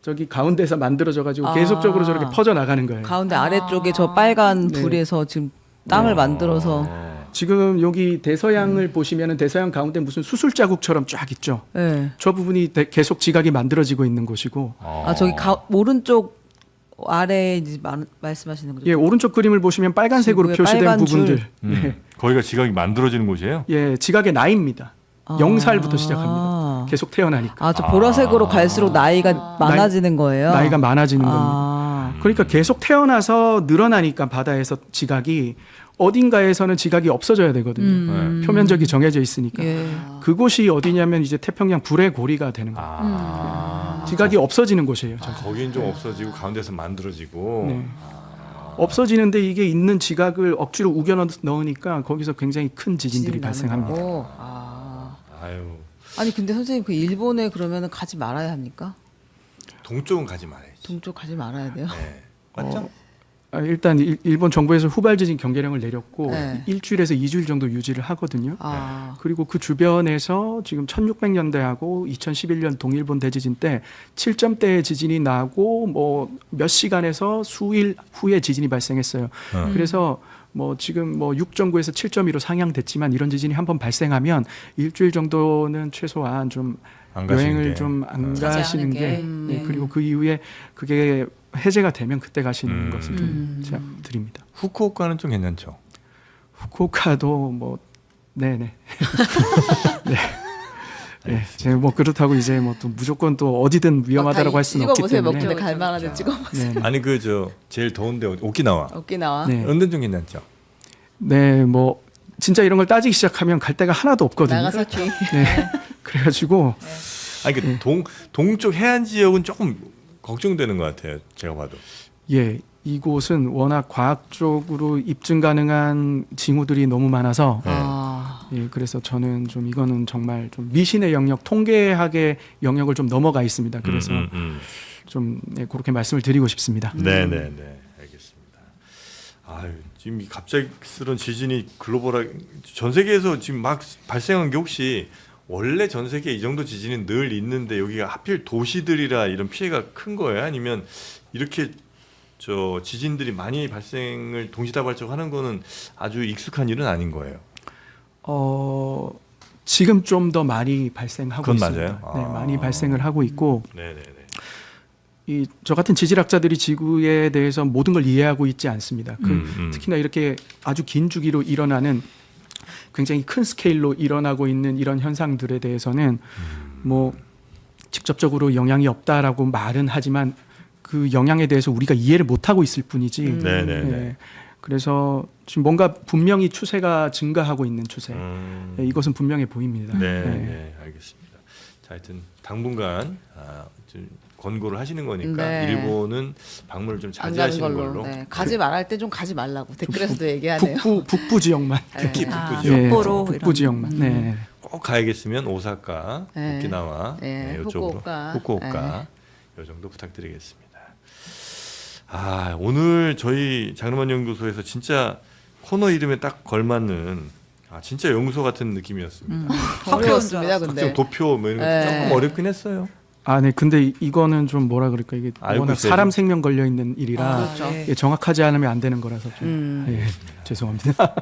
저기 가운데서 만들어져 가지고 계속적으로 저렇게 퍼져 나가는 거예요. 가운데 아래쪽에 저 빨간 네. 불에서 지금 땅을 만들어서 지금 여기 대서양을 보시면은 대서양 가운데 무슨 수술 자국처럼 쫙 있죠. 네. 저 부분이 계속 지각이 만들어지고 있는 곳이고, 아 저기 오른쪽 아래 이제 말씀하시는 거죠? 예 오른쪽 그림을 보시면 빨간색으로 지구의 표시된 빨간 부분들, 줄. 예, 거기가 지각이 만들어지는 곳이에요? 예 지각의 나이입니다. 아. 0살부터 시작합니다. 계속 태어나니까 아, 저 보라색으로 갈수록 나이가 많아지는 거예요? 나이가 많아지는 겁니다. 아. 그러니까 계속 태어나서 늘어나니까 바다에서 지각이 어딘가에서는 지각이 없어져야 되거든요. 표면적이 정해져 있으니까. 예. 그곳이 어디냐면 이제 태평양 불의 고리가 되는 거예요. 지각이 없어지는 곳이에요. 저기. 거긴 좀 없어지고 가운데서 만들어지고. 네. 없어지는데 이게 있는 지각을 억지로 우겨 넣으니까 거기서 굉장히 큰 지진들이 지진 나는 발생합니다. 거고. 아. 아유, 아니 근데 선생님 그 일본에 그러면은 가지 말아야 합니까? 동쪽은 가지 말아야지. 동쪽 가지 말아야 돼요? 네. 맞죠? 일단 일본 정부에서 후발 지진 경계령을 내렸고 네. 일주일에서 2주일 정도 유지를 하거든요. 아. 그리고 그 주변에서 지금 1600년대하고 2011년 동일본 대지진 때 7점대의 지진이 나고 뭐 몇 시간에서 수일 후에 지진이 발생했어요. 그래서 뭐 지금 뭐 6.9에서 7.2로 상향됐지만 이런 지진이 한번 발생하면 일주일 정도는 최소한 좀 안 가시는 여행을 게. 좀 안 자제하는 가시는 게. 게 네, 그리고 그 이후에 그게 해제가 되면 그때 가시는 것을 좀 제가 드립니다. 후쿠오카는 좀 괜찮죠? 후쿠오카도 뭐 네네 네. 네, 제가 뭐 그렇다고 이제 뭐 또 무조건 또 어디든 위험하다라고 할 수는 없기 찍어보세요. 때문에. 먹는데 갈 만한데 찍어보세요. 네, 아니 그 저 제일 더운데 오키나와. 오키나와. 네. 은근 좀 괜찮죠? 네, 뭐 진짜 이런 걸 따지기 시작하면 갈 데가 하나도 없거든요. 나가사키. 네, 그래가지고 아니 그 동쪽 해안 지역은 조금 걱정되는 것 같아요. 제가 봐도. 예, 이곳은 워낙 과학적으로 입증 가능한 징후들이 너무 많아서 아. 예, 그래서 저는 좀 이거는 정말 좀 미신의 영역, 통계학의 영역을 좀 넘어가 있습니다. 그래서 좀 네, 그렇게 말씀을 드리고 싶습니다. 네네네 알겠습니다. 아유 지금 이 갑작스런 지진이 글로벌하게 전 세계에서 지금 막 발생한 게 혹시 원래 전 세계 이 정도 지진이 늘 있는데 여기가 하필 도시들이라 이런 피해가 큰 거예요? 아니면 이렇게 저 지진들이 많이 발생을 동시다발적하는 거는 아주 익숙한 일은 아닌 거예요? 지금 좀 더 많이 발생하고 그건 있습니다. 맞아요? 네, 아. 많이 발생을 하고 있고 네네네. 이 저 같은 지질학자들이 지구에 대해서 모든 걸 이해하고 있지 않습니다. 특히나 이렇게 아주 긴 주기로 일어나는 굉장히 큰 스케일로 일어나고 있는 이런 현상들에 대해서는 뭐 직접적으로 영향이 없다라고 말은 하지만 그 영향에 대해서 우리가 이해를 못하고 있을 뿐이지. 네네네. 예, 그래서 지금 뭔가 분명히 추세가 증가하고 있는 추세. 예, 이것은 분명해 보입니다. 네, 예. 네, 알겠습니다. 자, 하여튼 당분간 좀 권고를 하시는 거니까 네. 일본은 방문을 좀 안 가는 자제하시는 걸로. 걸로. 네. 가지 말할 때 좀 가지 말라고 댓글에서도 얘기하네요. 북부 지역만. 특히 네. 북부 아, 지역 예, 삿포로 북부 이런. 지역만. 네. 꼭 가야겠으면 오사카, 네. 오키나와 네, 이쪽으로 후쿠오카. 후쿠오카 이 정도 부탁드리겠습니다. 아 오늘 저희 장르만 연구소에서 진짜 코너 이름에 딱 걸맞는 진짜 연구소 같은 느낌이었습니다. 어려웠습니다, 근데. 각종 도표 뭐 이런 거 네. 조금 어렵긴 했어요. 네. 근데 이거는 좀 뭐라 그럴까 이게 알고 워낙 있어야죠. 사람 생명 걸려 있는 일이라 그렇죠. 네. 예, 정확하지 않으면 안 되는 거라서 좀 예, 죄송합니다. 다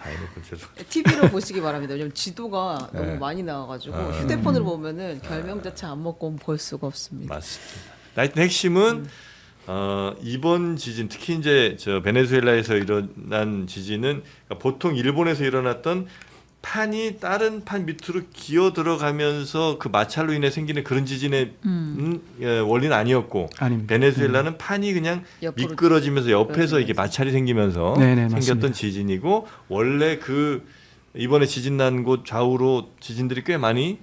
해놓고 죄송. TV로 보시기 바랍니다. 왜냐면 지도가 네. 너무 많이 나와가지고 휴대폰으로 보면은 결명 자체 안 먹고 볼 수가 없습니다. 맞습니다. 하여튼 핵심은 이번 지진 특히 이제 저 베네수엘라에서 일어난 지진은 그러니까 보통 일본에서 일어났던 판이 다른 판 밑으로 기어 들어가면서 그 마찰로 인해 생기는 그런 지진의 원리는 아니었고 아닙니다. 베네수엘라는 판이 그냥 옆으로 미끄러지면서 옆에서 이게 마찰이 생기면서 네네, 생겼던 맞습니다. 지진이고 원래 그 이번에 지진 난 곳 좌우로 지진들이 꽤 많이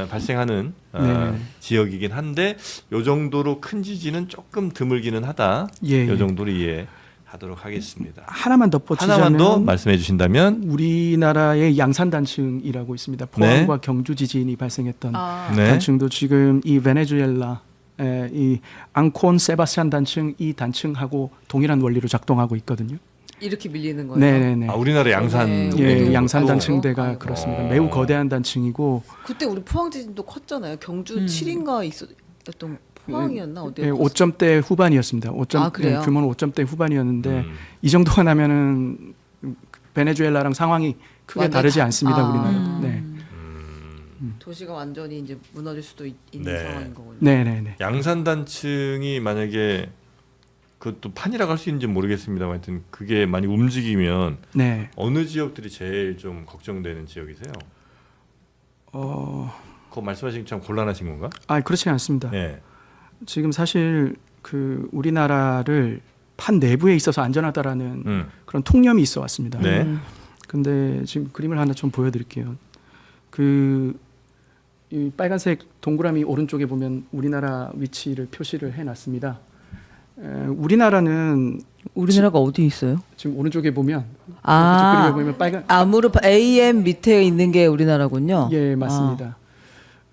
발생하는 네. 지역이긴 한데 요 정도로 큰 지진은 조금 드물기는 하다. 예, 요 예. 정도로 이해하도록 하겠습니다. 하나만 덧붙이자면 하나만 더 말씀해 주신다면 우리나라의 양산단층이라고 있습니다. 포항과 경주 지진이 발생했던 네. 단층도 지금 이 베네수엘라 이 앙콘 세바스찬 단층 이 단층하고 동일한 원리로 작동하고 있거든요. 이렇게 밀리는 거예요. 네네네. 우리나라 양산 네, 예, 우리도 양산 그렇고. 단층대가 아이고. 그렇습니다. 매우 거대한 단층이고 그때 우리 포항 지진도 컸잖아요. 경주 7인가 있었던 포항이었나 어디였어? 예, 5점대 후반이었습니다. 5점, 아, 그래요? 규모는 5점대 후반이었는데 이 정도가 나면은 베네수엘라랑 상황이 크게 완전히 다르지 않습니다. 아. 우리나라도. 네. 도시가 완전히 이제 무너질 수도 있는 네. 상황인 거군요. 네네네. 양산단층이 만약에 그것도 판이라고 할 수 있는지 모르겠습니다만 하여튼 그게 많이 움직이면 네. 어느 지역들이 제일 좀 걱정되는 지역이세요? 그거 말씀하신 참 곤란하신 건가? 그렇지 않습니다. 네. 지금 사실 그 우리나라를 판 내부에 있어서 안전하다라는 그런 통념이 있어 왔습니다. 네. 근데 지금 그림을 하나 좀 보여드릴게요. 이 빨간색 동그라미 오른쪽에 보면 우리나라 위치를 표시를 해놨습니다. 우리나라는 우리나라가 어디 있어요? 지금 오른쪽에 보면 아. 이쪽 그림에 보면 빨간 아무르 AM 밑에 있는 게 우리나라군요. 예 맞습니다.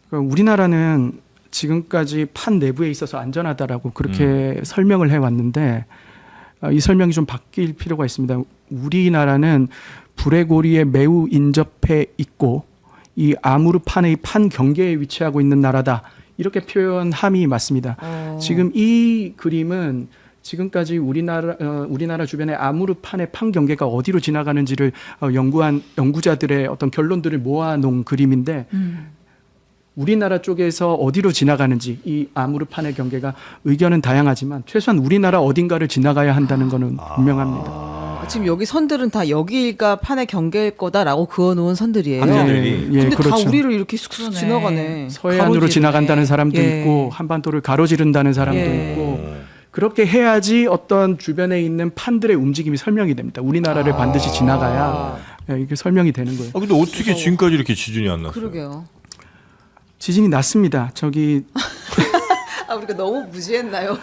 그러니까 우리나라는 지금까지 판 내부에 있어서 안전하다라고 그렇게 설명을 해왔는데 이 설명이 좀 바뀔 필요가 있습니다. 우리나라는 불의 고리에 매우 인접해 있고 이 아무르판의 판 경계에 위치하고 있는 나라다. 이렇게 표현함이 맞습니다. 지금 이 그림은 지금까지 우리나라 주변의 아무르판의 판 경계가 어디로 지나가는지를 연구한 연구자들의 어떤 결론들을 모아놓은 그림인데 우리나라 쪽에서 어디로 지나가는지 이 아무르판의 경계가 의견은 다양하지만 최소한 우리나라 어딘가를 지나가야 한다는 것은 분명합니다. 지금 여기 선들은 다 여기가 판의 경계일 거다라고 그어놓은 선들이에요. 판들이. 근데 그렇죠. 다 우리를 이렇게 쑥쑥 그러네. 지나가네. 서해안으로 가로지르네. 지나간다는 사람도 예. 있고 한반도를 가로지른다는 사람도 예. 있고 그렇게 해야지 어떤 주변에 있는 판들의 움직임이 설명이 됩니다. 우리나라를 반드시 지나가야 이게 설명이 되는 거예요. 근데 어떻게 지금까지 이렇게 지진이 안 났어요? 그러게요. 지진이 났습니다. 우리가 너무 무지했나요?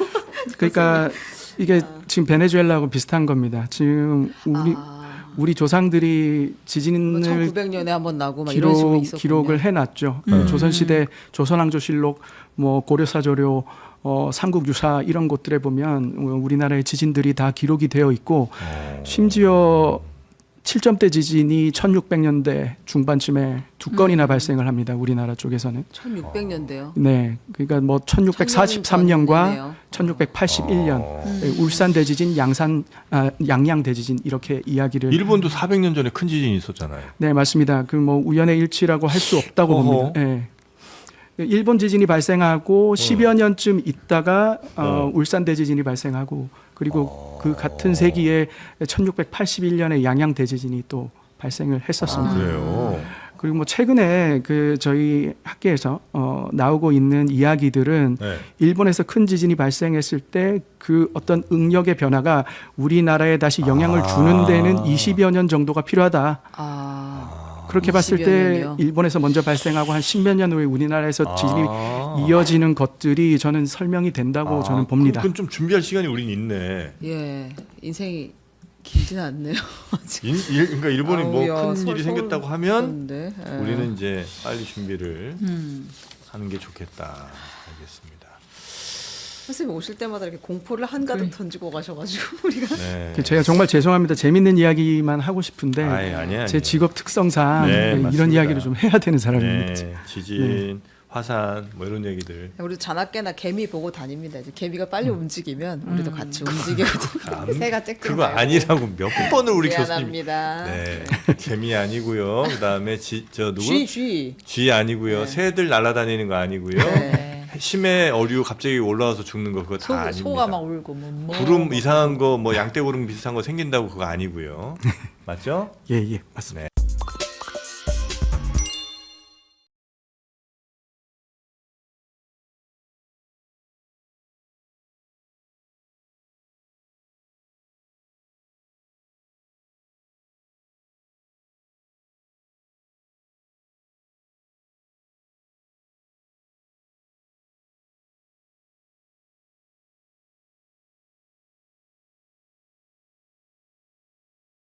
그러니까 이게 지금 베네수엘라하고 비슷한 겁니다. 지금 우리 조상들이 지진을 1900년에 한번 나고 막 이런 식으로 있었군요. 기록을 해놨죠. 조선시대 조선왕조실록, 뭐 고려사조료, 삼국유사 이런 곳들에 보면 우리나라의 지진들이 다 기록이 되어 있고 심지어 7점대 지진이 1600년대 중반쯤에 두 건이나 발생을 합니다. 우리나라 쪽에서는. 1600년대요. 네, 그러니까 뭐 1643년과 1681년 울산 대지진, 양양 대지진 이렇게 이야기를. 일본도 400년 전에 큰 지진이 있었잖아요. 네, 맞습니다. 그 뭐 우연의 일치라고 할 수 없다고 어허. 봅니다. 네. 일본 지진이 발생하고 10여 년쯤 있다가 울산 대지진이 발생하고 그리고 그 같은 세기에 1681년에 양양 대지진이 또 발생을 했었습니다. 그래요. 그리고 뭐 최근에 그 저희 학계에서 나오고 있는 이야기들은 네. 일본에서 큰 지진이 발생했을 때 그 어떤 응력의 변화가 우리나라에 다시 영향을 주는 데는 20여 년 정도가 필요하다. 그렇게 봤을 20여 때 년이요? 일본에서 먼저 발생하고 한 10몇 년 후에 우리나라에서 지진이 이어지는 것들이 저는 설명이 된다고 저는 봅니다. 그럼 좀 준비할 시간이 우린 있네. 예, 인생이 길지는 않네요. 그러니까 일본이 뭐 아우야, 큰 일이 생겼다고 하면 그런데, 예. 우리는 이제 빨리 준비를 하는 게 좋겠다. 알겠습니다. 선생님 오실 때마다 이렇게 공포를 한가득 던지고 가셔가지고 우리가 네. 제가 정말 죄송합니다. 재밌는 이야기만 하고 싶은데 아니야. 제 직업 특성상 네, 이런 맞습니다. 이야기를 좀 해야 되는 사람입니다. 네, 지진, 화산 뭐 이런 얘기들. 우리도 자나깨나 개미 보고 다닙니다. 이제 개미가 빨리 움직이면 우리도 같이 움직여야 돼. 새가 짹짹 그거 아니라고 몇 번을 우리 교수님. 미안합니다. 네, 재미 아니고요. 그다음에 누구? 쥐. 쥐 아니고요. 네. 새들 날아다니는 거 아니고요. 네. 심해 어류 갑자기 올라와서 죽는 거 그거 다 아닙니다. 소가 막 울고 뭐 구름 이상한 거 뭐 양떼구름 비슷한 거 생긴다고 그거 아니고요. 맞죠? 예, 맞습니다.